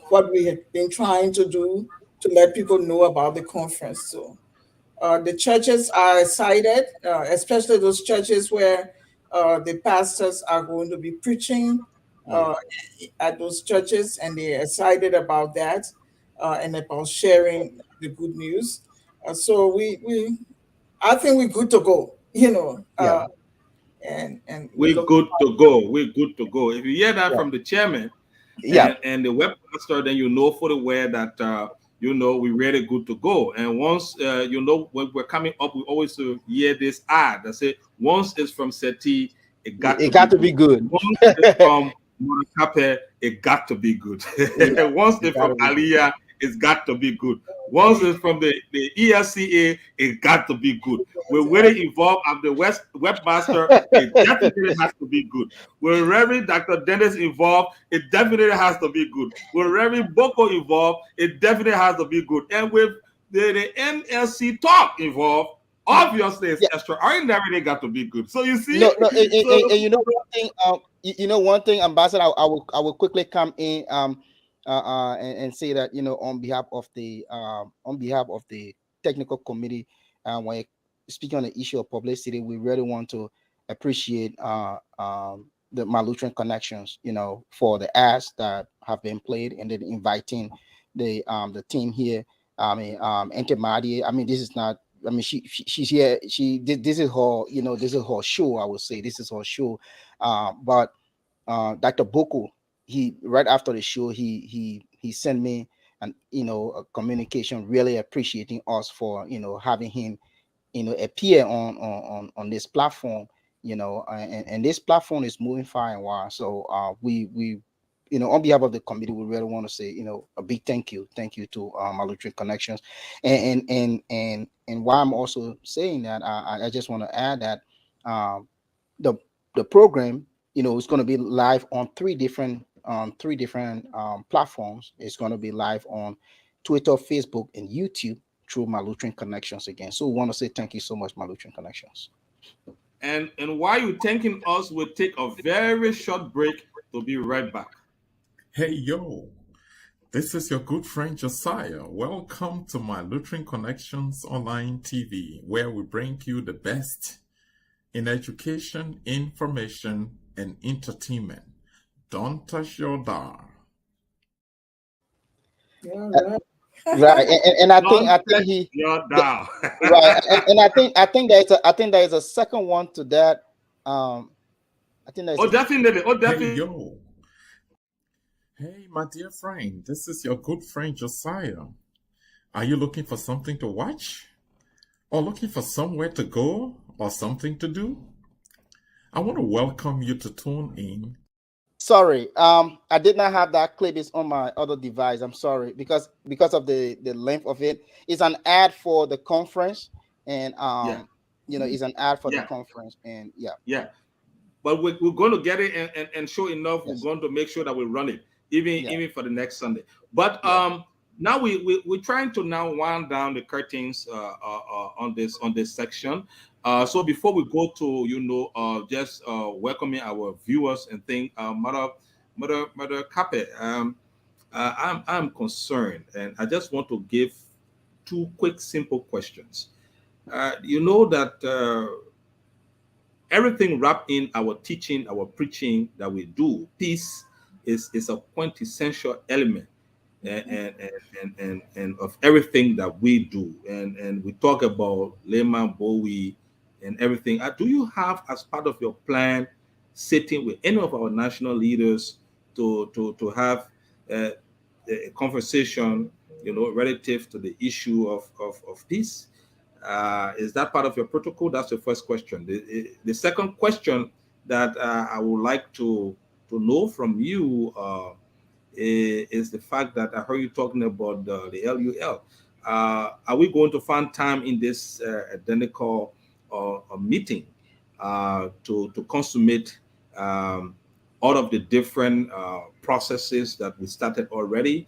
what we had been trying to do to let people know about the conference. So the churches are excited, especially those churches where the pastors are going to be preaching
Yeah,
uh, at those churches, and they're excited about that and about sharing the good news. So I think we're good to go,
yeah,
and we
We're
look.
good to go. We're good to go. If you hear that
yeah,
from the chairman
yeah,
and the webmaster, then you know for the way that we're really good to go. And once when we're coming up, we always hear this ad that say once it's from SETI, it got
it
to be
got to be
good.
good.
Once it's from Monacape, it got to be good.
Yeah,
Once
it
it's
got
from
to be good.
Aliyah, it's got to be good. Once it's from the ESCA, it got to be good. We're really involved at the webmaster, it definitely has to be good. With Reverend Dr. Dennis involved, it definitely has to be good. With Reverend Boko involved, it definitely has to be good. And with the NLC talk involved, obviously it's
Yeah,
extraordinarily got to be good. So you see,
no, no,
so
and one thing, one thing, Ambassador, I will quickly come in, and say that on behalf of the technical committee, when speaking on the issue of publicity, we really want to appreciate the Malutran connections, for the ads that have been played, and then inviting the team here. I mean, Intermediate. I mean, this is not I mean, she's here. This is her, this is her show. I would say this is her show. But Dr. Boko, he right after the show, he sent me an a communication, really appreciating us for having him appear on this platform, and this platform is moving far and wide. So we on behalf of the committee, we really want to say a big thank you to Malutri Connections, and why I'm also saying that, I just want to add that the program is going to be live on three different platforms. It's going to be live on Twitter, Facebook, and YouTube through Malutri Connections again. So we want to say thank you so much, Malutri Connections.
And while you're thanking us, we'll take a very short break to be right back.
Hey, yo, this is your good friend Josiah. Welcome to my Lutheran Connections Online TV, where we bring you the best in education, information, and entertainment. Don't touch your dial.
Right, and I think he
You're down.
right, and I think there is a second one to that. I think there's
definitely.
Hey, yo. Hey, my dear friend, this is your good friend Josiah. Are you looking for something to watch? Or looking for somewhere to go or something to do? I want to welcome you to tune in.
Sorry, I did not have that clip. It's on my other device. I'm sorry because of the length of it. It's an ad for the conference, and it's an ad for the conference, and
yeah. But we're going to get it, and sure enough,
Yes.
we're going to make sure that we run it even for the next Sunday. But now we're trying to now wind down the curtains on this section. So before we go to just welcoming our viewers and think, Mother Cape, I'm concerned, and I just want to give two quick, simple questions. You know that everything wrapped in our teaching, our preaching that we do, peace is a quintessential element and of everything that we do. And we talk about Lehman, Bowie, and everything. Do you have, as part of your plan, sitting with any of our national leaders to have a conversation, relative to the issue of peace? Is that part of your protocol? That's the first question. The second question that I would like to know from you is the fact that I heard you talking about the LUL. Are we going to find time in this identical meeting to consummate all of the different processes that we started already?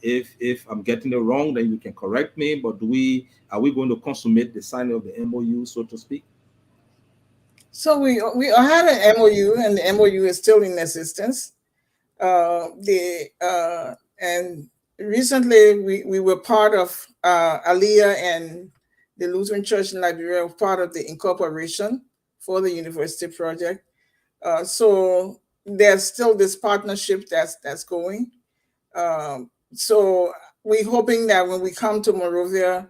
If I'm getting it wrong, then you can correct me. But are we going to consummate the signing of the MOU, so to speak?
So we had an MOU, and the MOU is still in existence. And recently we were part of Aliyah and the Lutheran Church in Liberia, part of the incorporation for the university project. So there's still this partnership that's going. So we're hoping that when we come to Monrovia,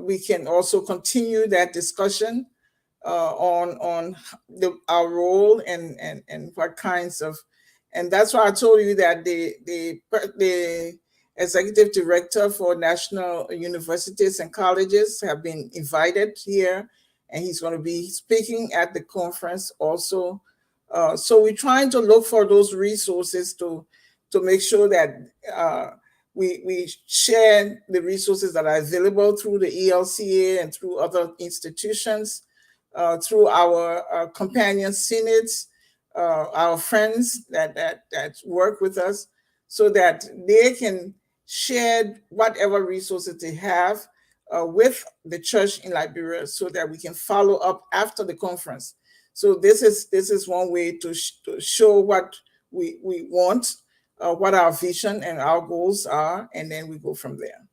we can also continue that discussion on our role and what kinds of, and that's why I told you that the executive director for national universities and colleges have been invited here, and he's going to be speaking at the conference also. So we're trying to look for those resources to make sure that we share the resources that are available through the ELCA and through other institutions, through our companion synods, our friends that work with us, so that they can share whatever resources they have with the church in Liberia, so that we can follow up after the conference. So this is one way to show what we want, what our vision and our goals are, and then we go from there.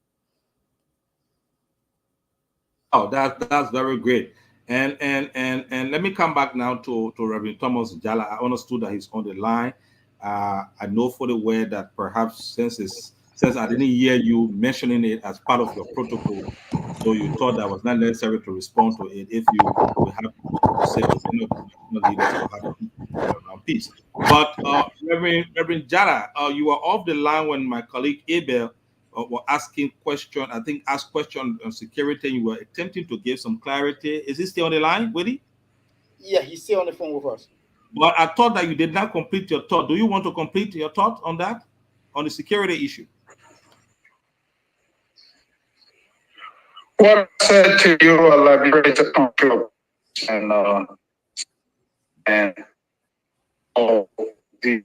Oh, that's very great. And let me come back now to Reverend Thomas Jala. I understood that he's on the line. I know for the way that perhaps since I didn't hear you mentioning it as part of your protocol, So you thought that was not necessary to respond to it if you were happy to say to any of the national leaders to have peace. But Reverend Jara, you were off the line when my colleague Abel were asking question. I think asked question on security. You were attempting to give some clarity. Is he still on the line, Willie?
Yeah, he's still on the phone with us.
But I thought that you did not complete your thought. Do you want to complete your thought on that, on the security issue?
What I said to you, liberated control and all the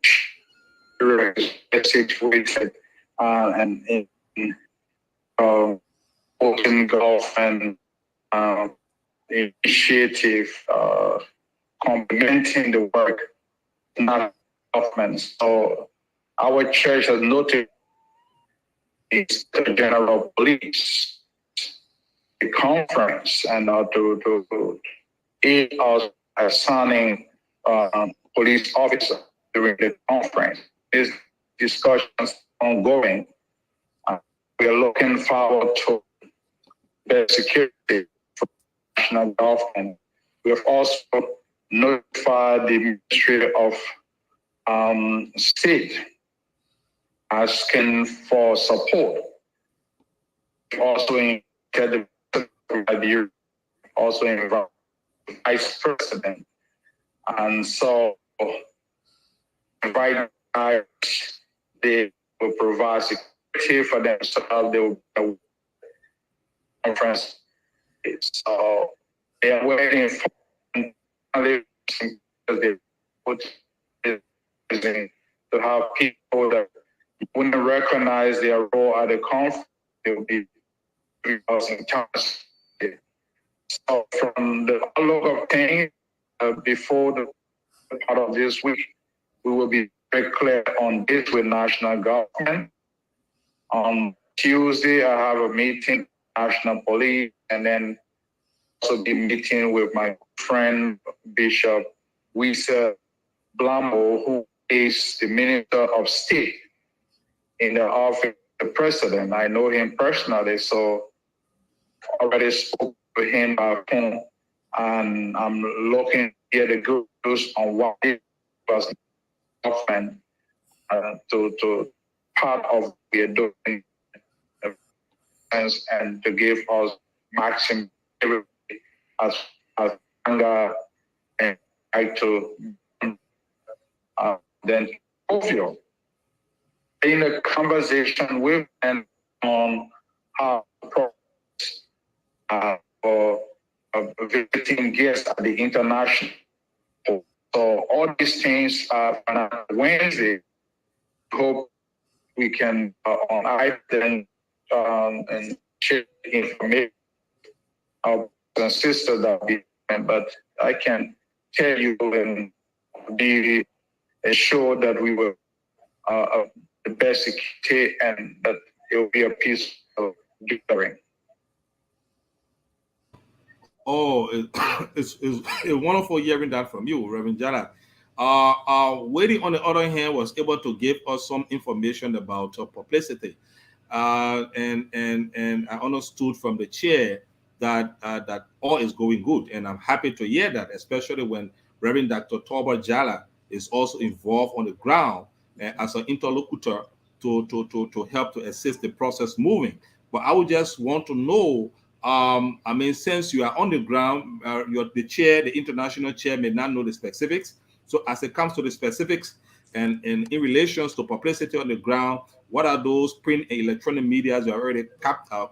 situation and in open Gulf and initiative complementing the work not government. So our church has noted it's the general police, the conference, and to aid us assigning police officer during the conference. This discussions ongoing. We are looking forward to the security for national government. We have also notified the Ministry of State asking for support. Also invited also involved Vice President. And so right now they will provide security for themselves. They will conference. So they are waiting for they put to have people that wouldn't recognize their role at the conference. They will be 3,000 times. So from the outlook of things, before the part of this week, we will be very clear on this with national government. On Tuesday, I have a meeting, national police, and then also be meeting with my friend Bishop Wisa Blambo, who is the Minister of State in the office of the President. I know him personally, so I already spoke to him by phone, and I'm looking at the good news on what it was government to part of what we're doing and to give us maximum as anger and right to then fulfill. In a conversation with and on how for visiting guests at the international. So all these things are on Wednesday. Hope we can on item and share information of and sisters that we can, but I can tell you and be assured that we will the best security and that it will be a peaceful gathering.
Oh, it's wonderful hearing that from you, Reverend Jara. Waiting on the other hand was able to give us some information about publicity, and I understood from the chair that that all is going good, and I'm happy to hear that, especially when Reverend Dr. Torba Jala is also involved on the ground as an interlocutor to help to assist the process moving. But I would just want to know. I mean, since you are on the ground, the chair, the international chair, may not know the specifics. So, as it comes to the specifics and in relations to publicity on the ground, what are those print and electronic media you already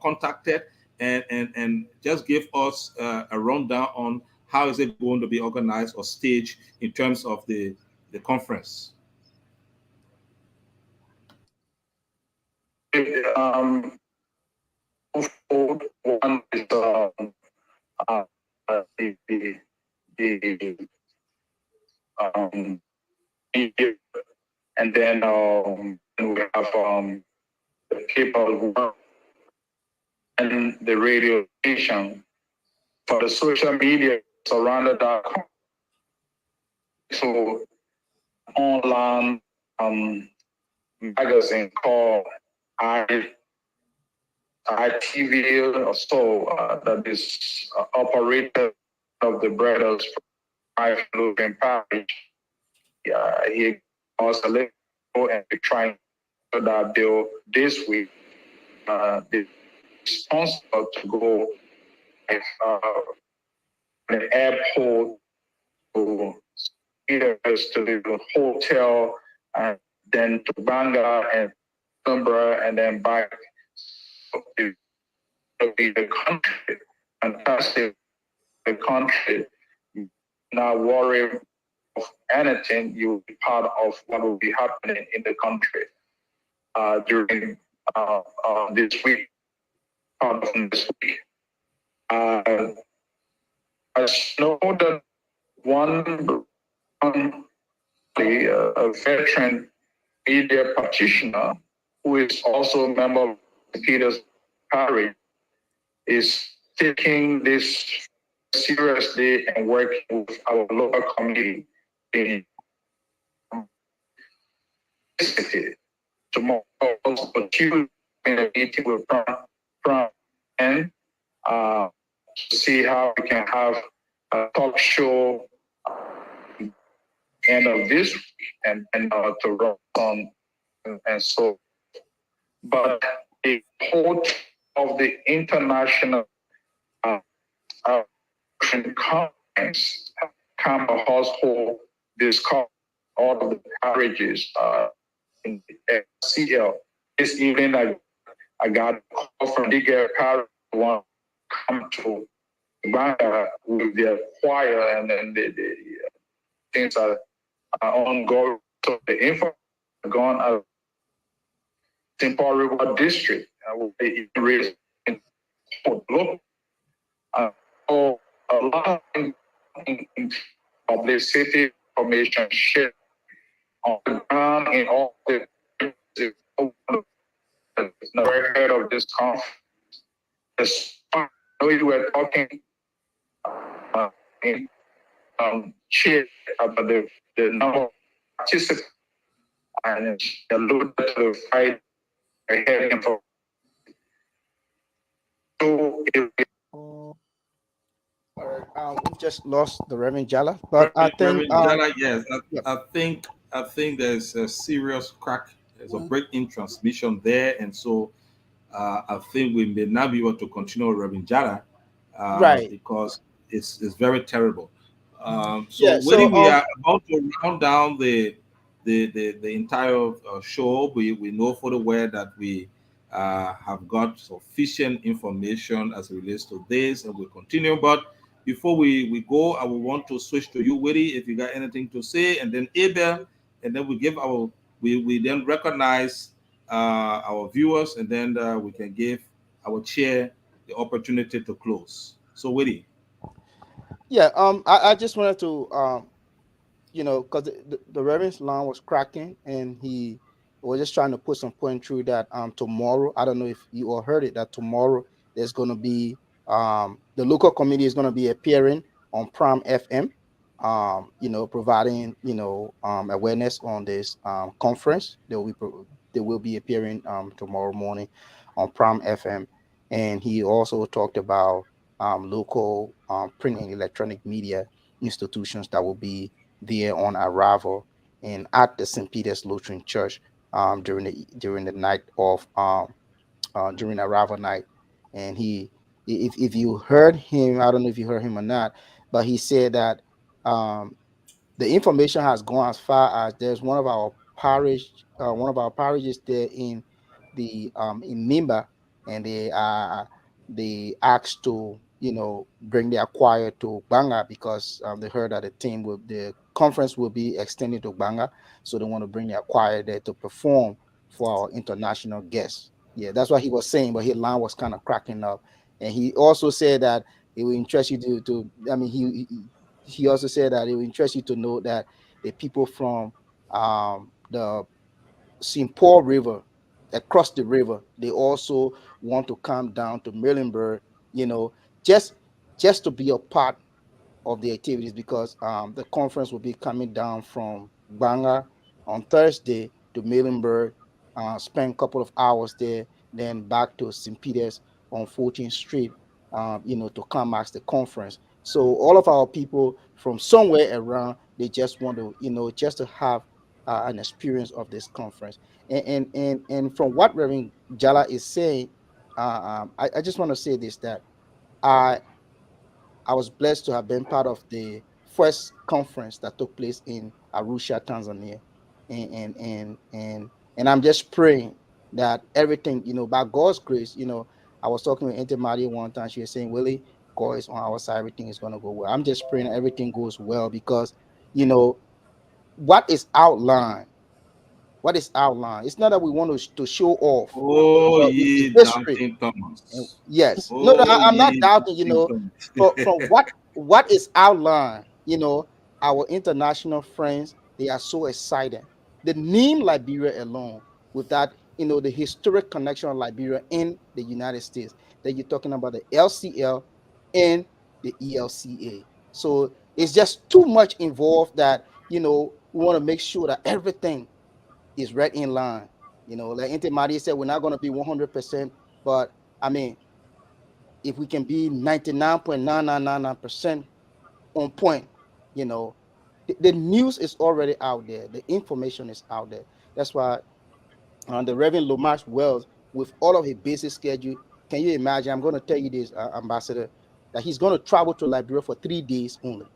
contacted, and just give us a rundown on how is it going to be organized or staged in terms of the conference.
One is the and then we have the people who work and the radio station for the social media surrounded.com. So online magazine called IALC ITV or so that is operator of the brothers from Lutheran Parish. He was a little and we're trying to that bill this week. The responsible to go with the airport to either to the hotel and then to Banga and Cumbra and then back to the country. Fantastic, the country. Not worry of anything. You'll be part of what will be happening in the country during this week, part of this week. I know that one a veteran media practitioner who is also a member of Peter's Parish is taking this seriously and working with our local community in tomorrow also Tuesday in a meeting with Pram and to see how we can have a talk show end of this week and to run on and so. But the whole of the international conference, Campbell household discuss all of the marriages in the CL. This evening, I got a call from Digger Parish want to come to Uganda with their choir, and then the things are ongoing. So the info gone out Simple River District. They raised in look. So a lot of the city information shared on the ground in all the never heard of this conference. We were talking in shit about the number of participants and alluded to the fight ahead for. So
we've just lost the Reverend Jala, but I think
Jala, yes,
yep.
I think there's a serious crack. There's a break in transmission there, and so I think we may not be able to continue with Reverend Jala
Right.
because it's very terrible. So
Yeah,
when
so
we are about to round down the entire show, we know for the way that we have got sufficient information as it relates to this, and we'll continue. But before we go, I will want to switch to you, Willie, if you got anything to say, and then Abel, and then we give our we then recognize our viewers, and then we can give our chair the opportunity to close. So, Willie.
Yeah, I just wanted to because the Reverend's line was cracking, and he was just trying to put some point through that tomorrow. I don't know if you all heard it, that tomorrow there's going to be the local committee is going to be appearing on Pram FM, providing awareness on this conference. They will be appearing tomorrow morning on Pram FM, and he also talked about local print and electronic media institutions that will be there on arrival and at the St. Peter's Lutheran Church during the night of during arrival night. And if you heard him, I don't know if you heard him or not, but he said that the information has gone as far as there's one of our parishes there in the in Mimba, and they asked to bring their choir to Banga because they heard that the conference will be extended to Banga, so they want to bring their choir there to perform for our international guests. Yeah, that's what he was saying, but his line was kind of cracking up, and he also said that it will interest you to I mean he also said that it will interest you to know that the people from the St. Paul River, across the river, they also want to come down to Muhlenberg, just to be a part of the activities, because the conference will be coming down from Banga on Thursday to Muhlenberg, spend a couple of hours there, then back to St. Peter's on 14th Street, to climax the conference. So all of our people from somewhere around, they just want to, just to have an experience of this conference. And from what Reverend Jala is saying, I just want to say this, that I I was blessed to have been part of the first conference that took place in Arusha, Tanzania, and I'm just praying that everything, by God's grace, I was talking with Auntie Maria one time. She was saying, "Willie, God is on our side. Everything is gonna go well." I'm just praying that everything goes well because, you know, what is outlined. What is outlined? It's not that we want to show off,
Oh,
but it's
ye
history.
doubting
And
Thomas.
yes, no, no,
Oh,
I'm not
ye
doubting.
doubting Thomas.
From what is outlined, our international friends, they are so excited. The name Liberia alone, with that, the historic connection of Liberia in the United States, that you're talking about the LCL and the ELCA. So it's just too much involved that we want to make sure that everything is right in line. Like Auntie Maria said, we're not going to be 100%, but I mean, if we can be 99.9999% on point, you know, the news is already out there. The information is out there. That's why the Reverend Lomax Wells, with all of his busy schedule, can you imagine? I'm going to tell you this, Ambassador, that he's going to travel to Liberia for 3 days only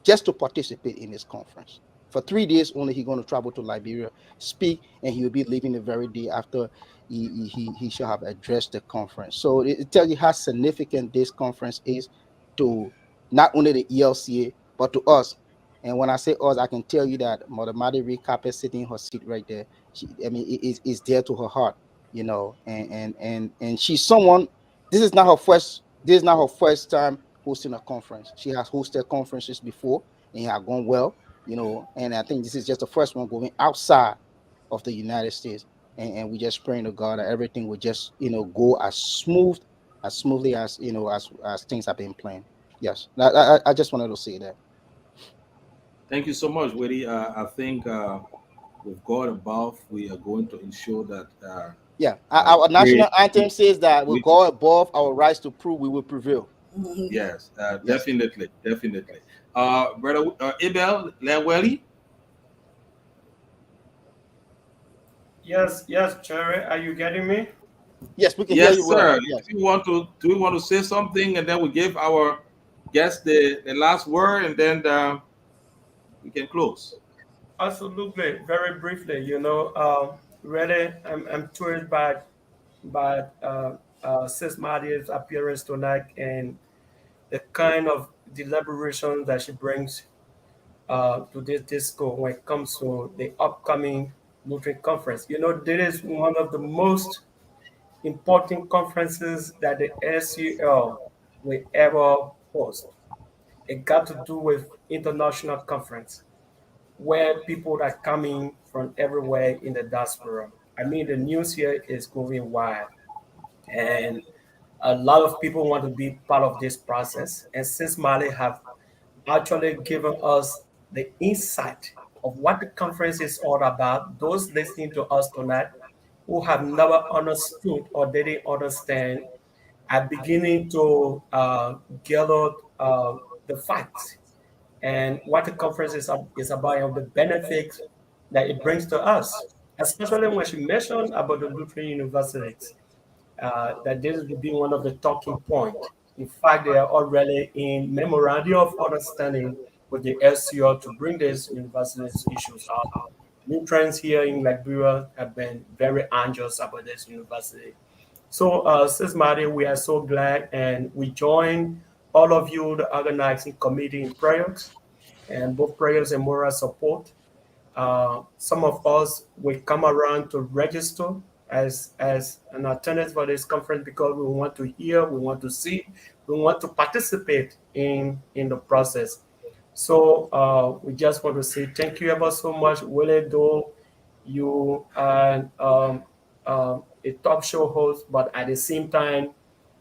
just to participate in this conference. For 3 days only, he's going to travel to Liberia, speak, and he will be leaving the very day after he shall have addressed the conference. So it tells you how significant this conference is to not only the ELCA, but to us. And when I say us, I can tell you that Mother Mary Reed Carpet sitting in her seat right there. It is dear to her heart, and she's someone. This is not her first. This is not her first time hosting a conference. She has hosted conferences before and it had gone well, and I think this is just the first one going outside of the United States. And we just praying to God that everything will just, go as smoothly as, as things have been planned. Yes. I just wanted to say that.
Thank you so much, Willie. I think with God above, we are going to ensure that
Yeah.
uh,
Our
pray,
national anthem says that with
we,
God above, our rights to prove we will prevail.
yes,
Yes.
definitely, definitely. Brother Abel Lewelly,
Yes, Cherry, are you getting me?
Yes, we can hear you
yes,
well.
sir.
Yes.
Do we want to say something, and then we give our guest the last word, and then we can close.
Absolutely. Very briefly, really, I'm toured by Sis Maria's appearance tonight and the kind of deliberation that she brings to this disco when it comes to the upcoming Lutheran conference. This is one of the most important conferences that the SUL will ever host. It got to do with international conference where people are coming from everywhere in the diaspora. I mean, the news here is going wide, and a lot of people want to be part of this process. And since Mali have actually given us the insight of what the conference is all about, those listening to us tonight who have never understood or didn't understand are beginning to gather the facts and what the conference is about and the benefits that it brings to us, especially when she mentioned about the Lutheran universities, that this will be one of the talking points. In fact, they are already in memorandum of understanding with the SCO to bring these universities issues up. Lutherans here in Liberia have been very anxious about this university. So, Sis Mary, we are so glad, and we join all of you, the organizing committee, in prayers, and both prayers and moral support. Some of us will come around to register as an attendance for this conference because we want to hear, we want to see, we want to participate in the process. So we just want to say thank you ever so much, Willie. Though you are a talk show host, but at the same time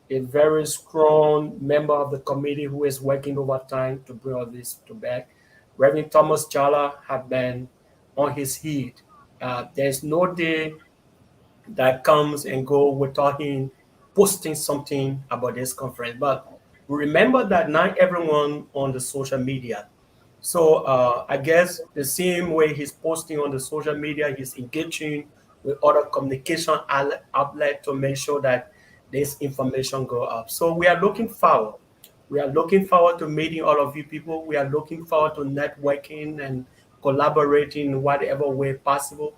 a very strong member of the committee who is working overtime to bring all this to back. Reverend Thomas Jala have been on his heat. There's no day
that comes and go without him posting something about this conference. But remember that not everyone on the social media. So I guess the same way he's posting on the social media, he's engaging with other communication outlet to make sure that this information go up. So we are looking forward. We are looking forward to meeting all of you people. We are looking forward to networking and collaborating in whatever way possible.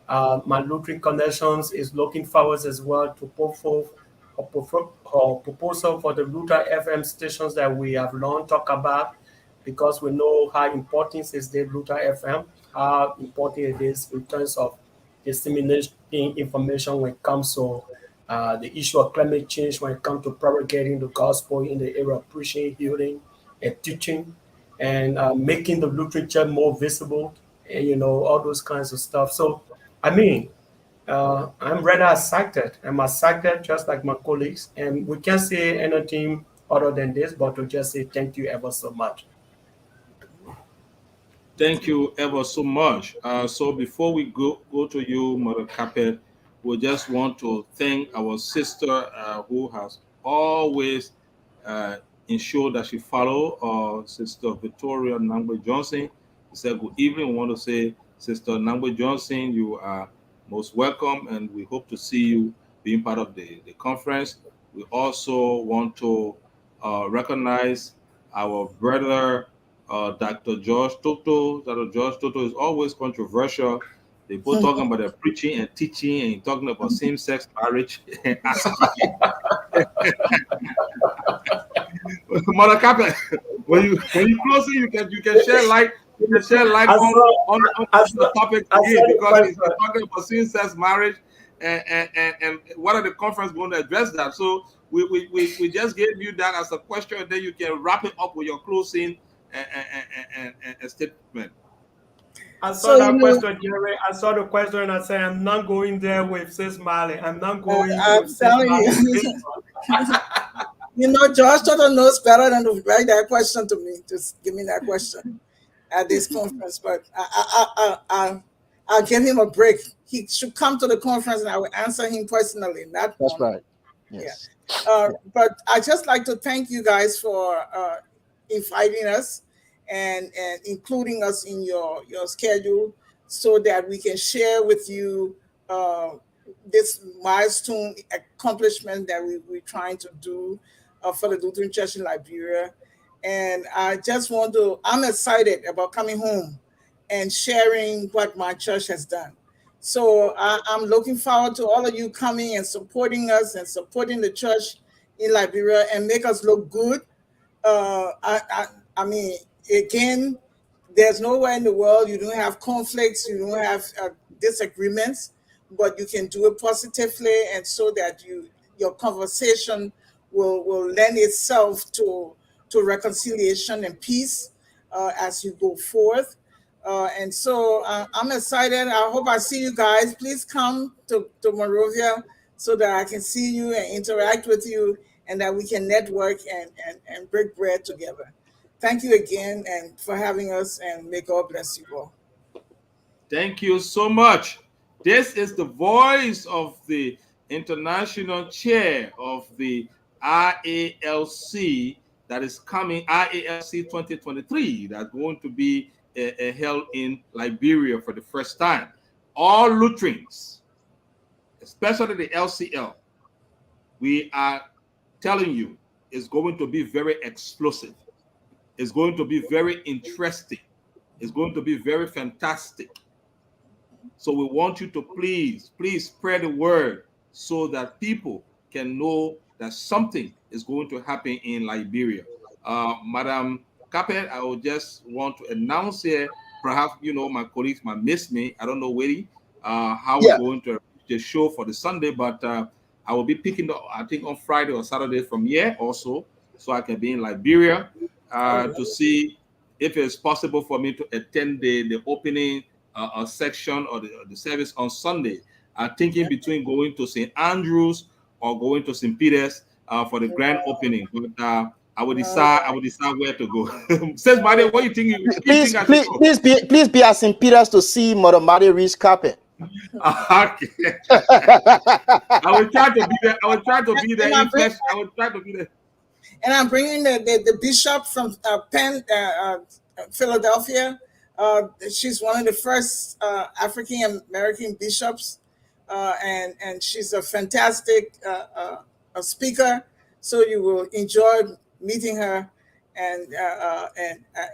My Lutheran Connections is looking forward as well to put forth a proposal for the Luther FM stations that we have long talked about, because we know how important is the Luther FM, how important it is in terms of disseminating information when it comes to the issue of climate change, when it comes to propagating the gospel in the area of preaching, healing, and teaching, and making the Lutheran Church more visible, and all those kinds of stuff. So, I mean, I'm rather excited. I'm excited just like my colleagues, and we can't say anything other than this, but to just say thank you ever so much.
Thank you ever so much. So before we go to you, Mother Capet, we just want to thank our sister who has always ensured that she follow Sister Victoria Nangwe Johnson. She said good evening. We want to say, Sister Nangwe Johnson, you are most welcome, and we hope to see you being part of the conference. We also want to recognize our brother Dr. George Toto. Dr. George Toto is always controversial. They both talking about the preaching and teaching and talking about same-sex marriage. Mother Captain, when you close it, you can share light. You can share light on the topic again, because he's talking about same-sex marriage and what are the conference going to address that? So we just gave you that as a question, and then you can wrap it up with your closing and statement.
I saw that question, Jerry. I saw the question and I said, I'm not going there with Sis Mali. I'm not going with Sis
Mali. George Toto knows better than to write that question to me. Just give me that question at this conference. But I'll give him a break. He should come to the conference and I will answer him personally.
That's right. Yes.
Yeah. But I just like to thank you guys for inviting us and including us in your schedule, so that we can share with you this milestone accomplishment that we're trying to do for the Lutheran Church in Liberia. And I'm excited about coming home and sharing what my church has done. So I'm looking forward to all of you coming and supporting us and supporting the church in Liberia and make us look good. I mean, again, there's nowhere in the world you don't have conflicts, you don't have disagreements, but you can do it positively, and so that your conversation will lend itself to reconciliation and peace as you go forth. And so I'm excited. I hope I see you guys. Please come to Monrovia so that I can see you and interact with you, and that we can network and break bread together. Thank you again and for having us, and may God bless you all.
Thank you so much. This is the voice of the international chair of the IALC that is coming, IALC 2023, that's going to be held in Liberia for the first time. All Lutherans, especially the LCL, we are telling you, is going to be very explosive. It's going to be very interesting. It's going to be very fantastic. So we want you to please spread the word so that people can know that something is going to happen in Liberia. Madam Capet, I would just want to announce here, perhaps, my colleagues might miss me. I don't know, Willie, how we're going to the show for the Sunday, but I will be picking up, I think, on Friday or Saturday from here also, so I can be in Liberia to see if it's possible for me to attend the opening section or the service on Sunday. I'm thinking between going to St. Andrews or going to St. Peter's for the grand opening. But I will decide where to go. Says Mary, what do you think?
Please be at St. Peter's to see Mother Mary Reese Carpet.
Okay. I will try to be there. I will try to be there in flesh. I will try to be there.
And I'm bringing the bishop from Philadelphia. She's one of the first African American bishops, and she's a fantastic a speaker. So you will enjoy meeting her, and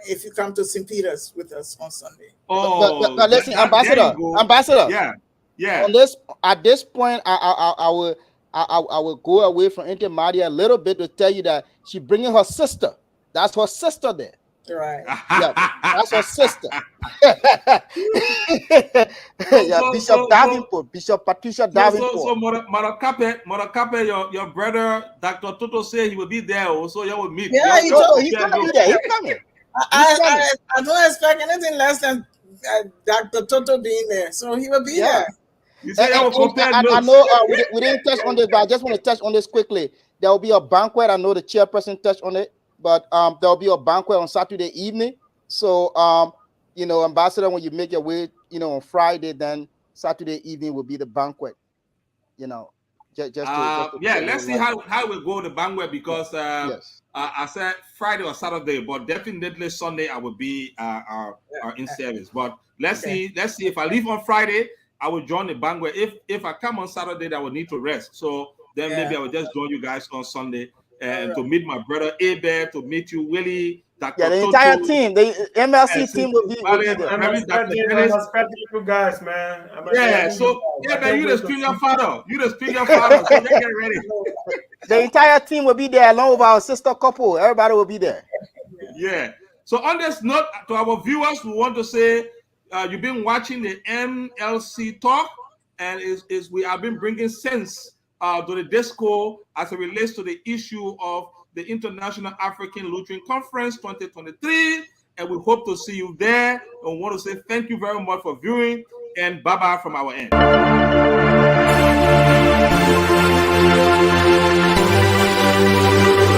if you come to St. Peter's with us on Sunday.
Oh,
but listen,
there
Ambassador,
you go.
Ambassador.
Yeah, yeah.
On this, at this point, I will go away from Intermedia a little bit to tell you that she bringing her sister. That's her sister there.
Right.
Yeah, that's her sister. Yeah, Bishop Davenport, Bishop Patricia Davenport.
So Mother Cape, your brother, Dr. Toto said he will be there. Also, you will meet.
Yeah,
he's gonna be there. He's coming.
I don't expect anything less than Dr. Toto being there, so he will be there.
You say I
know we didn't touch on this, but I just want to touch on this quickly. There will be a banquet. I know the chairperson touched on it, but there will be a banquet on Saturday evening. So Ambassador, when you make your way, on Friday, then Saturday evening will be the banquet. Let's
see how we go the banquet, because I said Friday or Saturday, but definitely Sunday I will be in service. But let's see if I leave on Friday, I will join the banquet. If I come on Saturday, I will need to rest. So then maybe I will just join you guys on Sunday and to meet my brother Abel, to meet you, Willie, Dr.
the
Toto,
entire team, the MLC team will be there.
I'm expecting you guys, man.
So you the string father. You the string father. So get ready.
The entire team will be there along with our sister couple. Everybody will be there.
Yeah. So on this note, to our viewers, we want to say you've been watching the MLC talk, and we have been bringing sense to the disco as it relates to the issue of the International African Lutheran Conference 2023, and we hope to see you there. And we want to say thank you very much for viewing, and bye-bye from our end.